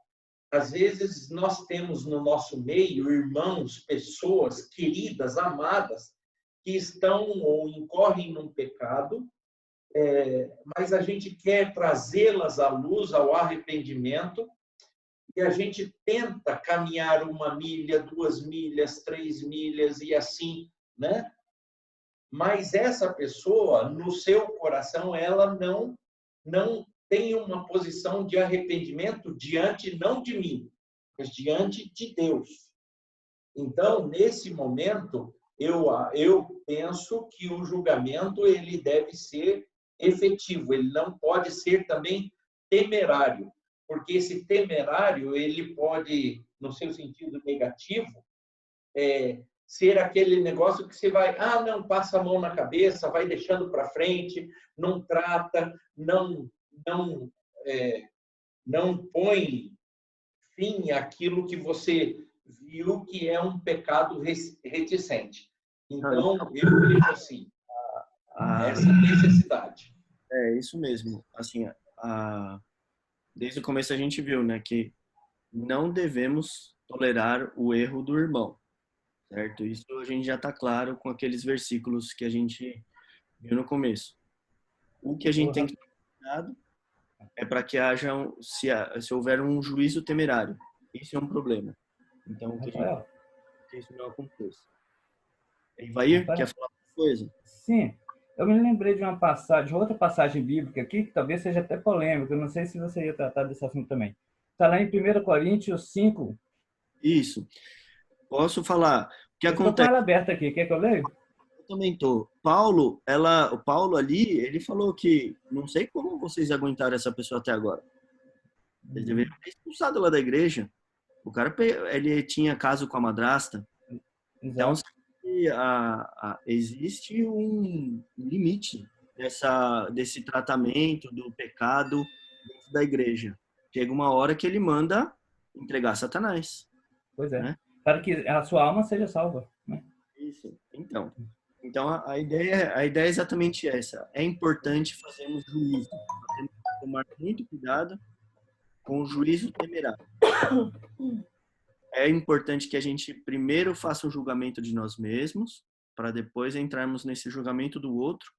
Às vezes nós temos no nosso meio irmãos, pessoas queridas, amadas, que estão ou incorrem num pecado mas a gente quer trazê-las à luz, ao arrependimento, e a gente tenta caminhar 1 milha, 2 milhas, 3 milhas e assim, né? Mas essa pessoa, no seu coração, ela não tem uma posição de arrependimento diante, não de mim, mas diante de Deus. Então, nesse momento, eu penso que o julgamento ele deve ser efetivo, ele não pode ser também temerário, porque esse temerário ele pode, no seu sentido negativo, ser aquele negócio que você vai, não, passa a mão na cabeça, vai deixando para frente, não trata, não põe fim àquilo que você viu que é um pecado reticente. Então, eu vejo assim, essa necessidade. É isso mesmo. Assim, desde o começo a gente viu, né, que não devemos tolerar o erro do irmão, certo? Isso a gente já está claro com aqueles versículos que a gente viu no começo. O que a gente tem que ter cuidado é para que haja, se houver um juízo temerário. Isso é um problema. Então, que isso não aconteça. Ivair, quer falar uma coisa? Sim. Eu me lembrei de uma passagem, de outra passagem bíblica aqui, que talvez seja até polêmica, eu não sei se você ia tratar desse assunto também. Está lá em 1 Coríntios 5. Isso. Posso falar? O que acontece? Estou com ela aberta aqui, quer que eu leia? Eu também estou. O Paulo ali, ele falou que, não sei como vocês aguentaram essa pessoa até agora. Ele deveria ter expulsado ela da igreja. O cara, ele tinha caso com a madrasta. Então, existe um limite desse tratamento do pecado dentro da igreja. Chega uma hora que ele manda entregar Satanás. Pois é. Né? Para que a sua alma seja salva. Né? Isso. Então a ideia é exatamente essa. É importante fazermos juízo. Temos que tomar muito cuidado com o juízo temerário. É importante que a gente primeiro faça o julgamento de nós mesmos, para depois entrarmos nesse julgamento do outro,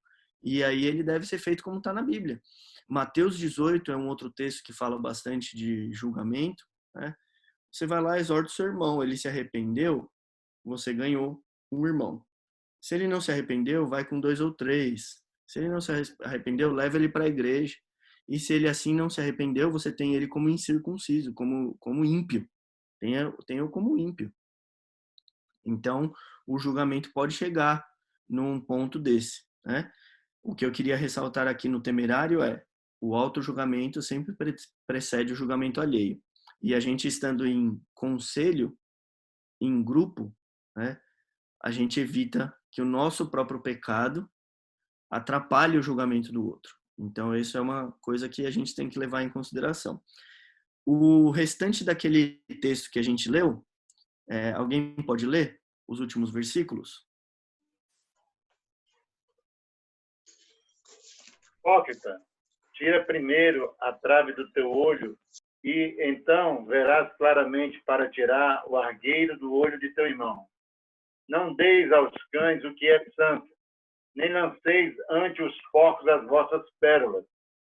e aí ele deve ser feito como está na Bíblia. Mateus 18 é um outro texto que fala bastante de julgamento, né? Você vai lá e exorta o seu irmão, ele se arrependeu, você ganhou um irmão. Se ele não se arrependeu, vai com 2 ou 3. Se ele não se arrependeu, leva ele para a igreja. E se ele assim não se arrependeu, você tem ele como incircunciso, como ímpio. Tenha-o como ímpio. Então, o julgamento pode chegar num ponto desse, né? O que eu queria ressaltar aqui no temerário é o auto-julgamento sempre precede o julgamento alheio. E a gente estando em conselho, em grupo, né, a gente evita que o nosso próprio pecado atrapalhe o julgamento do outro. Então, isso é uma coisa que a gente tem que levar em consideração. O restante daquele texto que a gente leu, alguém pode ler os últimos versículos? Hipócrita, tira primeiro a trave do teu olho e então verás claramente para tirar o argueiro do olho de teu irmão. Não deis aos cães o que é santo, nem lanceis ante os porcos as vossas pérolas,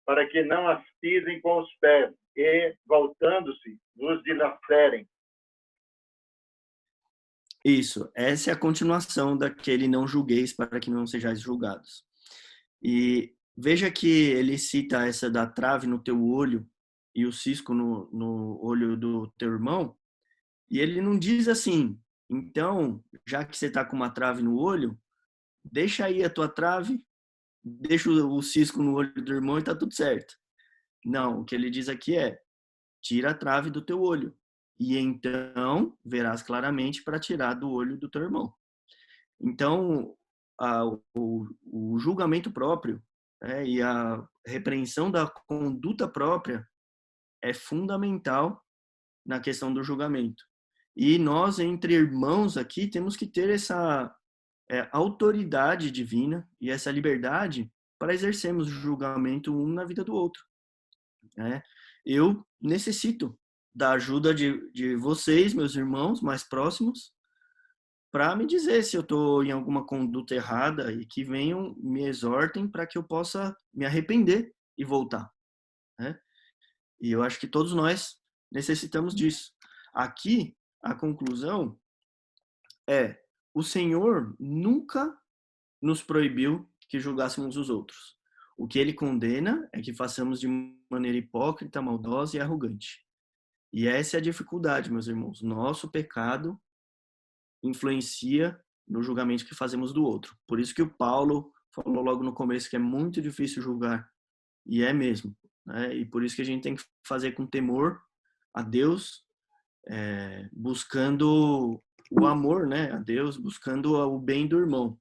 para que não as pisem com os pés e, voltando-se, vos dilacerem. Isso, essa é a continuação daquele não julgueis para que não sejais julgados. E veja que ele cita essa da trave no teu olho e o cisco no olho do teu irmão, e ele não diz assim, então, já que você está com uma trave no olho, deixa aí a tua trave, deixa o cisco no olho do irmão e está tudo certo. Não, o que ele diz aqui é, tira a trave do teu olho, e então verás claramente para tirar do olho do teu irmão. Então, o julgamento próprio e a repreensão da conduta própria é fundamental na questão do julgamento. E nós, entre irmãos aqui, temos que ter essa autoridade divina e essa liberdade para exercermos o julgamento um na vida do outro. Eu necessito da ajuda de vocês, meus irmãos mais próximos, para me dizer se eu estou em alguma conduta errada e que venham, me exortem para que eu possa me arrepender e voltar, né? E eu acho que todos nós necessitamos disso. Aqui, a conclusão é: o Senhor nunca nos proibiu que julgássemos os outros. O que ele condena é que façamos de maneira hipócrita, maldosa e arrogante. E essa é a dificuldade, meus irmãos. Nosso pecado influencia no julgamento que fazemos do outro. Por isso que o Paulo falou logo no começo que é muito difícil julgar. E é mesmo, né? E por isso que a gente tem que fazer com temor a Deus, buscando o amor, né? A Deus, buscando o bem do irmão.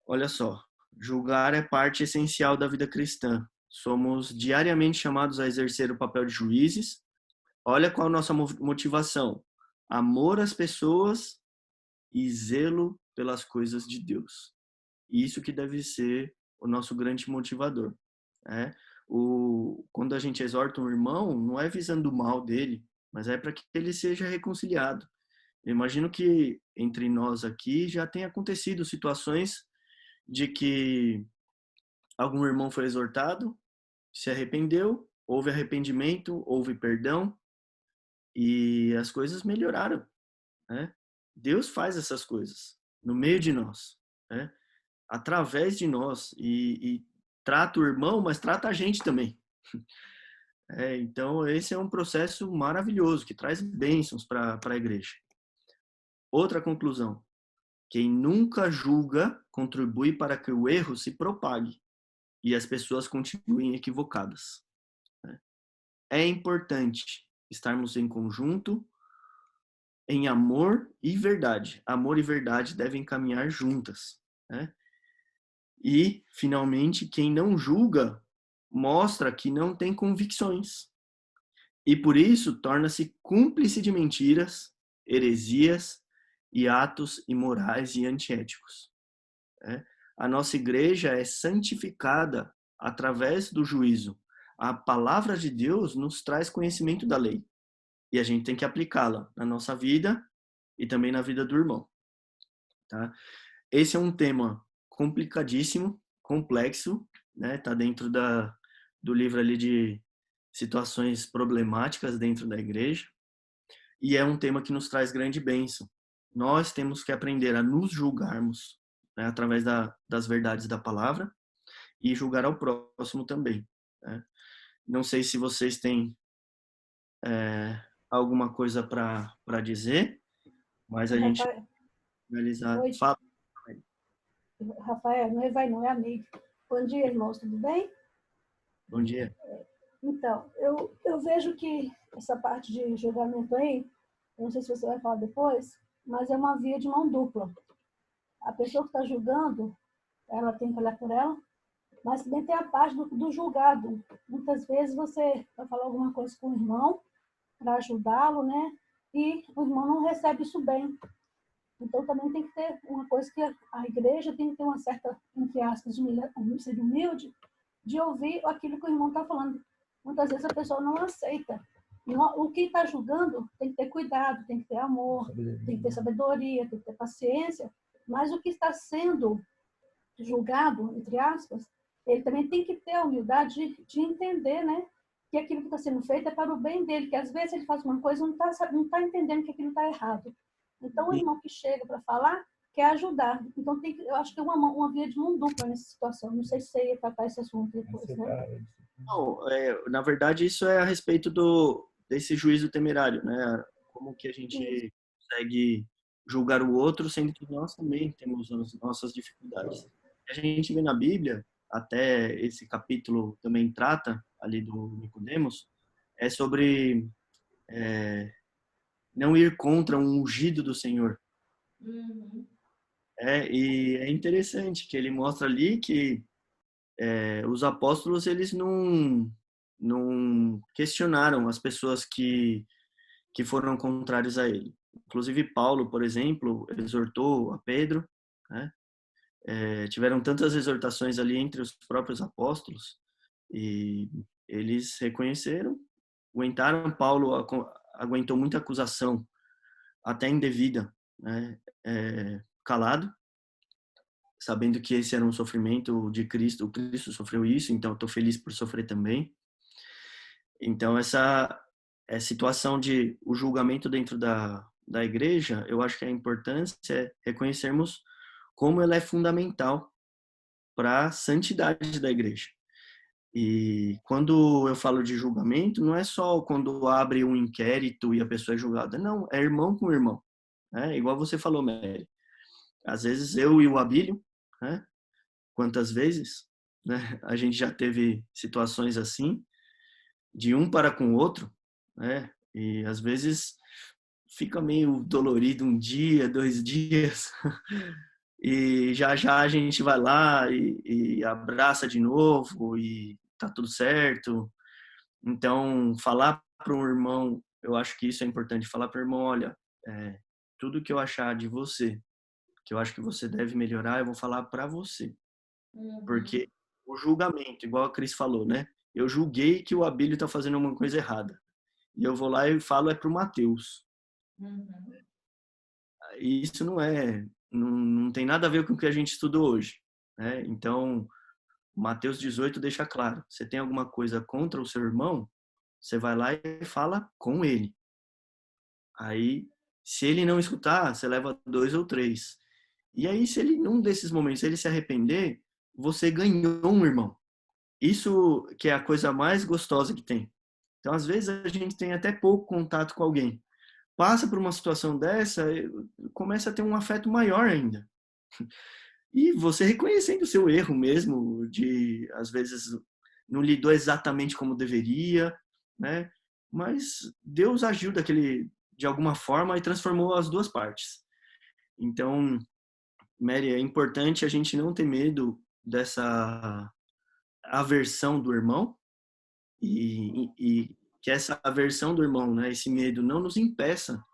Olha só, julgar é parte essencial da vida cristã. Somos diariamente chamados a exercer o papel de juízes. Olha qual a nossa motivação: amor às pessoas e zelo pelas coisas de Deus. Isso que deve ser o nosso grande motivador, né? Quando a gente exorta um irmão, não é visando o mal dele, mas é para que ele seja reconciliado. Eu imagino que entre nós aqui já tenha acontecido situações de que algum irmão foi exortado, se arrependeu, houve arrependimento, houve perdão e as coisas melhoraram, né? Deus faz essas coisas no meio de nós, né? Através de nós e trata o irmão, mas trata a gente também. Então esse é um processo maravilhoso que traz bênçãos para a igreja. Outra conclusão: quem nunca julga contribui para que o erro se propague e as pessoas continuem equivocadas. É importante estarmos em conjunto, em amor e verdade. Amor e verdade devem caminhar juntas, né? E, finalmente, quem não julga mostra que não tem convicções. E, por isso, torna-se cúmplice de mentiras, heresias e atos imorais e antiéticos. A nossa igreja é santificada através do juízo. A palavra de Deus nos traz conhecimento da lei. E a gente tem que aplicá-la na nossa vida e também na vida do irmão. Tá? Esse é um tema complicadíssimo, complexo, né? Tá dentro do livro ali de situações problemáticas dentro da igreja. E é um tema que nos traz grande bênção. Nós temos que aprender a nos julgarmos, né, através das verdades da palavra e julgar ao próximo também, né? Não sei se vocês têm alguma coisa para dizer, mas a gente vai finalizar. Fala. Rafael, não é vai não, é amigo. Bom dia, irmãos, tudo bem? Bom dia. Então, eu vejo que essa parte de julgamento aí, eu não sei se você vai falar depois, mas é uma via de mão dupla. A pessoa que está julgando, ela tem que olhar por ela, mas também tem a parte do julgado. Muitas vezes você vai falar alguma coisa com o irmão para ajudá-lo, né? E o irmão não recebe isso bem. Então, também tem que ter uma coisa que a igreja tem que ter uma certa, entre aspas, ser humilde, de ouvir aquilo que o irmão está falando. Muitas vezes a pessoa não aceita. O que está julgando tem que ter cuidado, tem que ter amor, tem que ter sabedoria, tem que ter paciência, mas o que está sendo julgado, entre aspas, ele também tem que ter a humildade de entender, né, que aquilo que está sendo feito é para o bem dele, que às vezes ele faz uma coisa e não está entendendo que aquilo está errado. Então, o irmão que chega para falar quer ajudar. Então, eu acho que é uma via de mão dupla nessa situação. Não sei se você ia tratar esse assunto depois, né? Não, na verdade, isso é a respeito desse juízo temerário, né? Como que a gente consegue julgar o outro, sendo que nós também temos as nossas dificuldades. A gente vê na Bíblia, até esse capítulo também trata, ali do Nicodemos, é sobre não ir contra um ungido do Senhor. Uhum. E é interessante que ele mostra ali que os apóstolos, eles não questionaram as pessoas que foram contrários a ele. Inclusive Paulo, por exemplo, exortou a Pedro, né? Tiveram tantas exortações ali entre os próprios apóstolos e eles reconheceram, aguentaram. Paulo aguentou muita acusação, até indevida, né, calado, sabendo que esse era um sofrimento de Cristo. O Cristo sofreu isso, então eu estou feliz por sofrer também. Então essa situação de o julgamento dentro da igreja, eu acho que a importância é reconhecermos como ela é fundamental para a santidade da igreja. E quando eu falo de julgamento, não é só quando abre um inquérito e a pessoa é julgada. Não, é irmão com irmão. Né? Igual você falou, Mary. Às vezes eu e o Abílio, né? Quantas vezes, né? A gente já teve situações assim, de um para com o outro, né? E às vezes fica meio dolorido um dia, 2 dias, e já já a gente vai lá e abraça de novo e tá tudo certo. Então, falar para um irmão, eu acho que isso é importante, falar para o irmão, olha, tudo que eu achar de você, que eu acho que você deve melhorar, eu vou falar para você. Porque o julgamento, igual a Cris falou, né? Eu julguei que o Abílio está fazendo uma coisa errada. E eu vou lá e falo para o Mateus. E isso não tem nada a ver com o que a gente estudou hoje. Né? Então, Mateus 18 deixa claro, você tem alguma coisa contra o seu irmão, você vai lá e fala com ele. Aí, se ele não escutar, você leva 2 ou 3. E aí, se ele, num desses momentos, ele se arrepender, você ganhou um irmão. Isso que é a coisa mais gostosa que tem. Então, às vezes, a gente tem até pouco contato com alguém. Passa por uma situação dessa, começa a ter um afeto maior ainda. E você reconhecendo o seu erro mesmo, de, às vezes, não lidou exatamente como deveria, né? Mas Deus agiu de alguma forma e transformou as duas partes. Então, Mary, é importante a gente não ter medo dessa aversão do irmão e que essa aversão do irmão, né, esse medo não nos impeça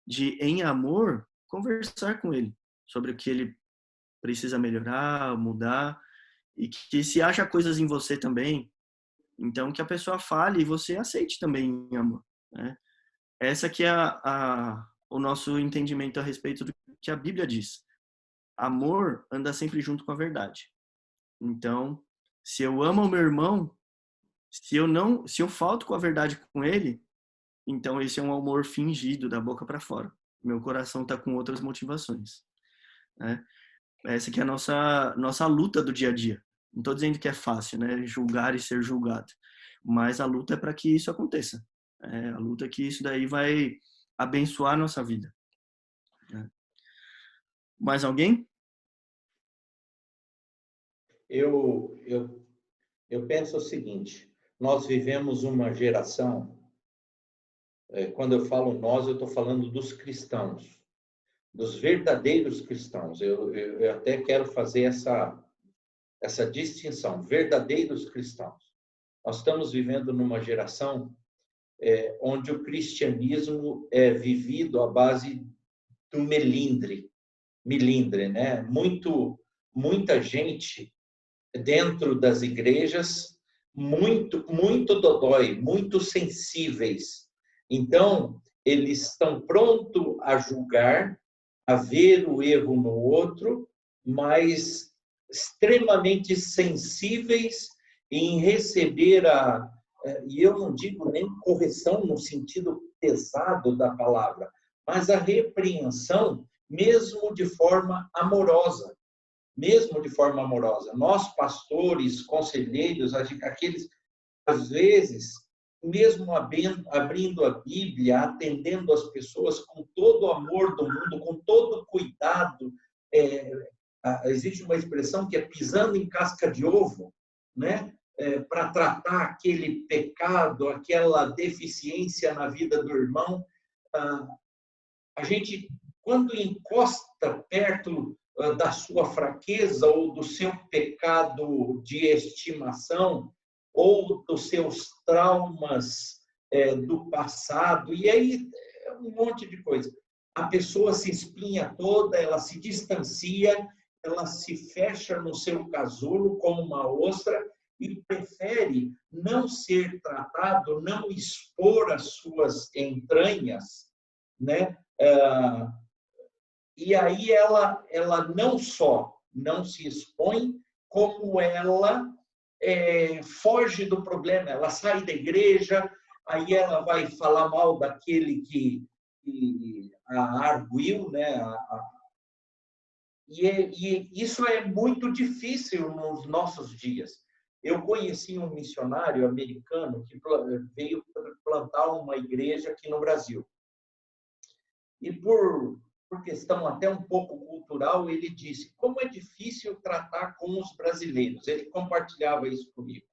de, em amor, conversar com ele sobre o que ele precisa melhorar, mudar, e que se acha coisas em você também, então que a pessoa fale e você aceite também em amor. Né? Essa que é o nosso entendimento a respeito do que a Bíblia diz. Amor anda sempre junto com a verdade. Então, se eu amo o meu irmão, se eu falto com a verdade com ele, então esse é um amor fingido da boca para fora. Meu coração está com outras motivações. Né? Essa que é a nossa luta do dia a dia. Não estou dizendo que é fácil, né? Julgar e ser julgado. Mas a luta é para que isso aconteça. A luta é que isso daí vai abençoar a nossa vida. Né? Mais alguém? Eu penso o seguinte, nós vivemos uma geração, quando eu falo nós, eu estou falando dos cristãos, dos verdadeiros cristãos. Eu até quero fazer essa distinção, verdadeiros cristãos. Nós estamos vivendo numa geração onde o cristianismo é vivido à base do melindre, né? Muita gente dentro das igrejas, muito dodói, muito sensíveis. Então, eles estão prontos a julgar, a ver o erro no outro, mas extremamente sensíveis em receber e eu não digo nem correção no sentido pesado da palavra, mas a repreensão mesmo de forma amorosa. Nós, pastores, conselheiros, aqueles, às vezes, mesmo abrindo a Bíblia, atendendo as pessoas com todo o amor do mundo, com todo o cuidado, existe uma expressão que é pisando em casca de ovo, né? Para tratar aquele pecado, aquela deficiência na vida do irmão. A gente, quando encosta perto da sua fraqueza ou do seu pecado de estimação ou dos seus traumas do passado, e aí um monte de coisa. A pessoa se espinha toda, ela se distancia, ela se fecha no seu casulo como uma ostra e prefere não ser tratado, não expor as suas entranhas, né? E aí ela não só não se expõe, como ela foge do problema. Ela sai da igreja, aí ela vai falar mal daquele que a arguiu, né? E isso é muito difícil nos nossos dias. Eu conheci um missionário americano que veio plantar uma igreja aqui no Brasil. E por questão até um pouco cultural, ele disse como é difícil tratar com os brasileiros. Ele compartilhava isso comigo.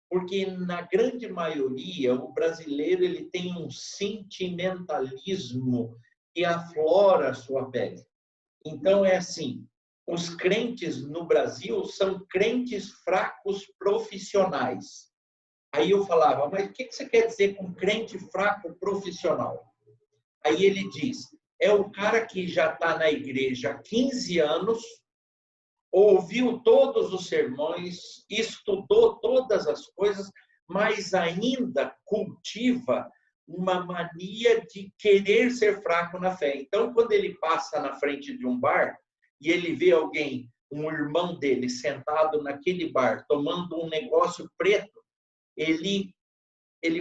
Porque, na grande maioria, o brasileiro ele tem um sentimentalismo que aflora a sua pele. Então, é assim, os crentes no Brasil são crentes fracos profissionais. Aí eu falava, mas o que você quer dizer com crente fraco profissional? Aí ele diz, é o cara que já está na igreja há 15 anos, ouviu todos os sermões, estudou todas as coisas, mas ainda cultiva uma mania de querer ser fraco na fé. Então, quando ele passa na frente de um bar e ele vê alguém, um irmão dele, sentado naquele bar, tomando um negócio preto, ele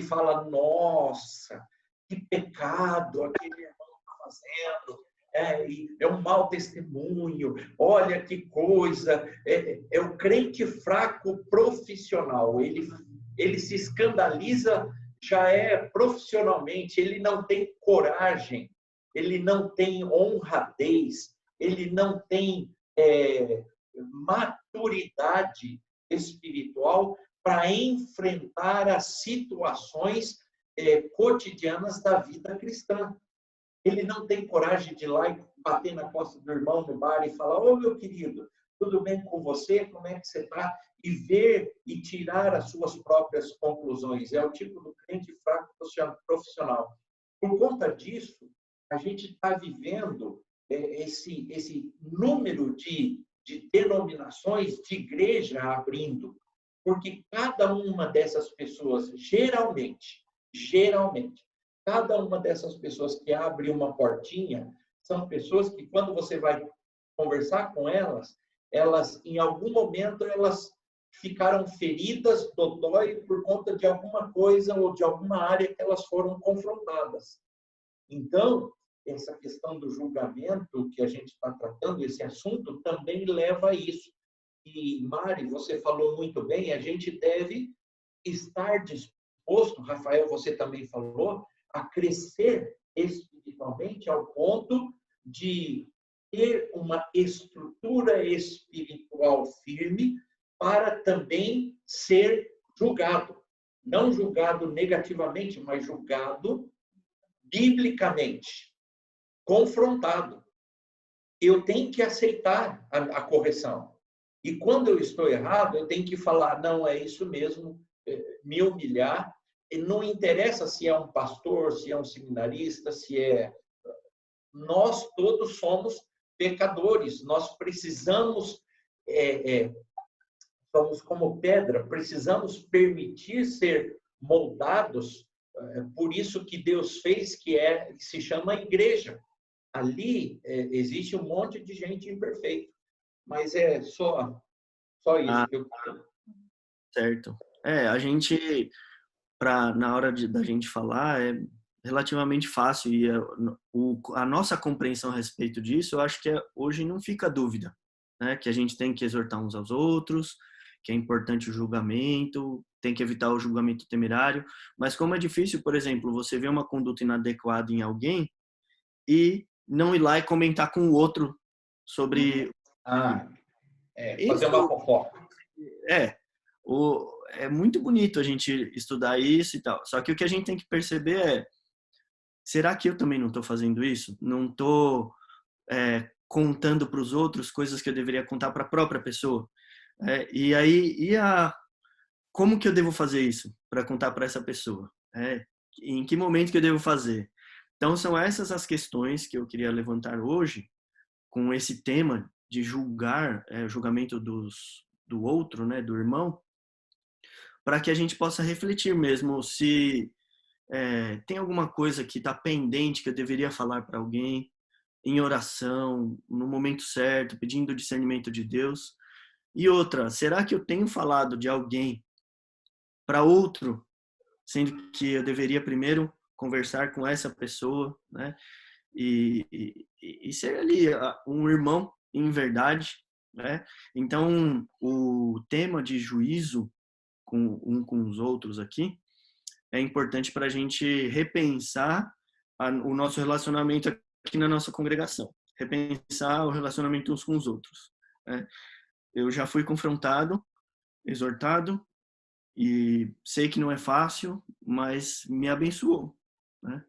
fala, nossa, que pecado aquele irmão está fazendo, é um mau testemunho, olha que coisa, é o crente fraco profissional, ele se escandaliza, já é profissionalmente, ele não tem coragem, ele não tem honradez, ele não tem maturidade espiritual para enfrentar as situações cotidianas da vida cristã. Ele não tem coragem de ir lá e bater na costa do irmão no bar e falar, ô meu querido, tudo bem com você? Como é que você está? E ver e tirar as suas próprias conclusões. É o tipo do crente fraco profissional. Por conta disso, a gente está vivendo esse número de denominações de igreja abrindo. Porque cada uma dessas pessoas, geralmente, cada uma dessas pessoas que abre uma portinha, são pessoas que, quando você vai conversar com elas, em algum momento, elas ficaram feridas, dodói, por conta de alguma coisa ou de alguma área que elas foram confrontadas. Então, essa questão do julgamento que a gente está tratando, esse assunto, também leva a isso. E, Mari, você falou muito bem, a gente deve estar disposto, Rafael, você também falou, a crescer espiritualmente ao ponto de ter uma estrutura espiritual firme para também ser julgado. Não julgado negativamente, mas julgado biblicamente, confrontado. Eu tenho que aceitar a correção. E quando eu estou errado, eu tenho que falar, não, é isso mesmo, me humilhar. E não interessa se é um pastor, se é um seminarista, se é... Nós todos somos pecadores, nós precisamos, somos como pedra, precisamos permitir ser moldados, por isso que Deus fez, que se chama igreja. Ali existe um monte de gente imperfeita, mas é só isso que eu quero. Certo. A gente, na hora da gente falar, é relativamente fácil e a nossa compreensão a respeito disso, eu acho que hoje não fica dúvida, né? Que a gente tem que exortar uns aos outros, que é importante o julgamento, tem que evitar o julgamento temerário, mas como é difícil, por exemplo, você ver uma conduta inadequada em alguém e não ir lá e comentar com o outro sobre... fazer uma fofoca. É muito bonito a gente estudar isso e tal, só que o que a gente tem que perceber é, será que eu também não estou fazendo isso? Não estou contando para os outros coisas que eu deveria contar para a própria pessoa? E aí, como que eu devo fazer isso para contar para essa pessoa? Em que momento que eu devo fazer? Então, são essas as questões que eu queria levantar hoje com esse tema de julgamento do outro, né, do irmão, para que a gente possa refletir mesmo se tem alguma coisa que está pendente que eu deveria falar para alguém, em oração, no momento certo, pedindo o discernimento de Deus. E outra, será que eu tenho falado de alguém para outro, sendo que eu deveria primeiro conversar com essa pessoa, né? E ser ali um irmão em verdade, né? Então, o tema de juízo com os outros aqui é importante para a gente repensar o nosso relacionamento aqui na nossa congregação, repensar o relacionamento uns com os outros, né? Eu já fui confrontado, exortado, e sei que não é fácil, mas me abençoou, né?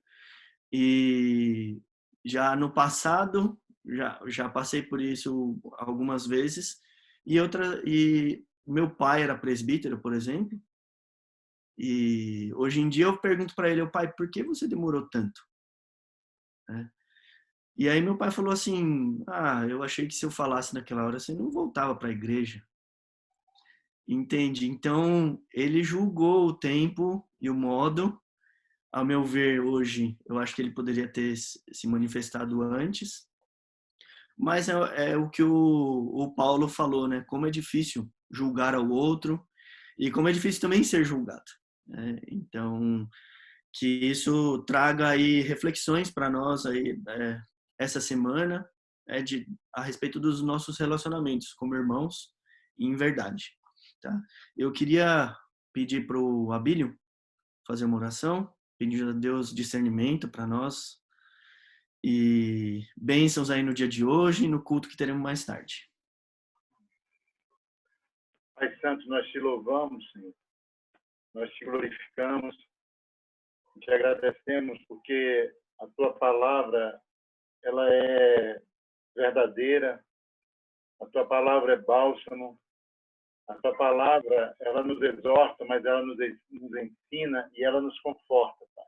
E já no passado, já passei por isso algumas vezes, e meu pai era presbítero, por exemplo, e hoje em dia eu pergunto para ele, pai, por que você demorou tanto? E aí meu pai falou assim, eu achei que se eu falasse naquela hora, você não voltava para a igreja. Entende? Então, ele julgou o tempo e o modo. Ao meu ver, hoje, eu acho que ele poderia ter se manifestado antes. Mas é o que o Paulo falou, né? Como é difícil julgar ao outro e como é difícil também ser julgado, né? Então, que isso traga aí reflexões para nós aí, essa semana, a respeito dos nossos relacionamentos como irmãos em verdade. Tá? Eu queria pedir para o Abílio fazer uma oração, pedindo a Deus discernimento para nós e bênçãos aí no dia de hoje e no culto que teremos mais tarde. Pai Santo, nós te louvamos, Senhor. Nós te glorificamos, te agradecemos porque a tua palavra ela é verdadeira, a tua palavra é bálsamo. A tua palavra, ela nos exorta, mas ela nos ensina e ela nos conforta, Pai.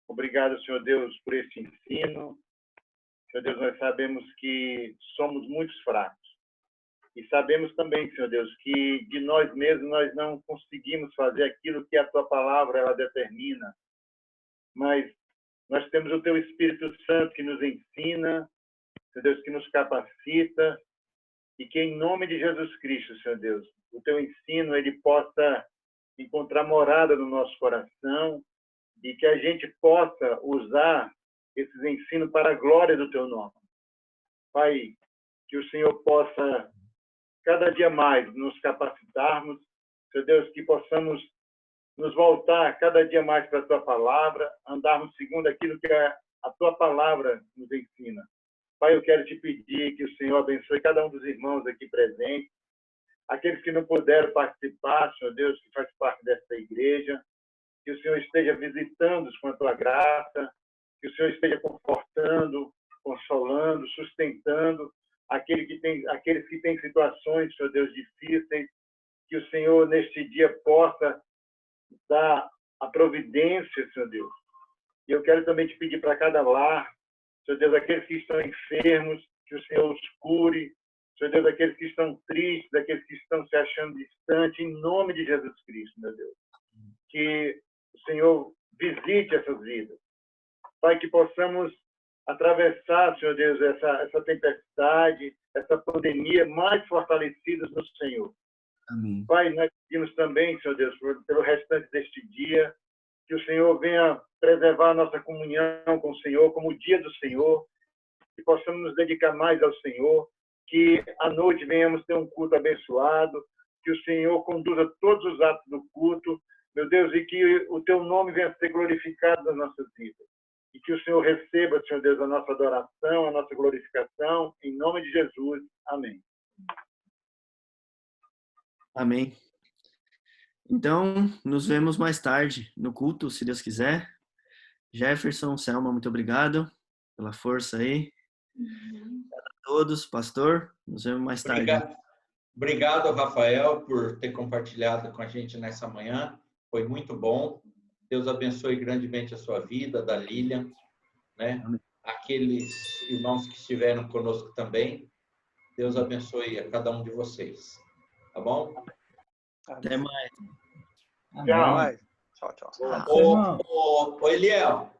Obrigado, Senhor Deus, por esse ensino. Senhor Deus, nós sabemos que somos muito fracos. E sabemos também, Senhor Deus, que de nós mesmos nós não conseguimos fazer aquilo que a tua palavra ela determina. Mas nós temos o teu Espírito Santo que nos ensina, Senhor Deus, que nos capacita, e que em nome de Jesus Cristo, Senhor Deus, o teu ensino ele possa encontrar morada no nosso coração e que a gente possa usar esses ensinos para a glória do teu nome. Pai, que o Senhor possa cada dia mais nos capacitarmos, Senhor Deus, que possamos nos voltar cada dia mais para a tua palavra, andarmos segundo aquilo que a tua palavra nos ensina. Pai, eu quero te pedir que o Senhor abençoe cada um dos irmãos aqui presentes, aqueles que não puderam participar, Senhor Deus, que faz parte desta igreja, que o Senhor esteja visitando-os com a tua graça, que o Senhor esteja confortando, consolando, sustentando aqueles que têm situações, Senhor Deus, difíceis, que o Senhor neste dia possa dar a providência, Senhor Deus. E eu quero também te pedir para cada lar, Senhor Deus, aqueles que estão enfermos, que o Senhor os cure. Senhor Deus, aqueles que estão tristes, aqueles que estão se achando distantes, em nome de Jesus Cristo, meu Deus. Que o Senhor visite essas vidas. Pai, que possamos atravessar, Senhor Deus, essa tempestade, essa pandemia, mais fortalecidos no Senhor. Amém. Pai, nós pedimos também, Senhor Deus, pelo restante deste dia, que o Senhor venha preservar a nossa comunhão com o Senhor, como o dia do Senhor, que possamos nos dedicar mais ao Senhor, que à noite venhamos ter um culto abençoado, que o Senhor conduza todos os atos do culto, meu Deus, e que o teu nome venha ser glorificado nas nossas vidas. E que o Senhor receba, Senhor Deus, a nossa adoração, a nossa glorificação, em nome de Jesus. Amém. Amém. Então, nos vemos mais tarde no culto, se Deus quiser. Jefferson, Selma, muito obrigado pela força aí. A todos, pastor, nos vemos mais tarde. Obrigado, Rafael, por ter compartilhado com a gente nessa manhã. Foi muito bom. Deus abençoe grandemente a sua vida, da Lilian, né? Aqueles irmãos que estiveram conosco também. Deus abençoe a cada um de vocês. Tá bom? Até mais. Até mais. Tchau, tchau. Ô, Eliel.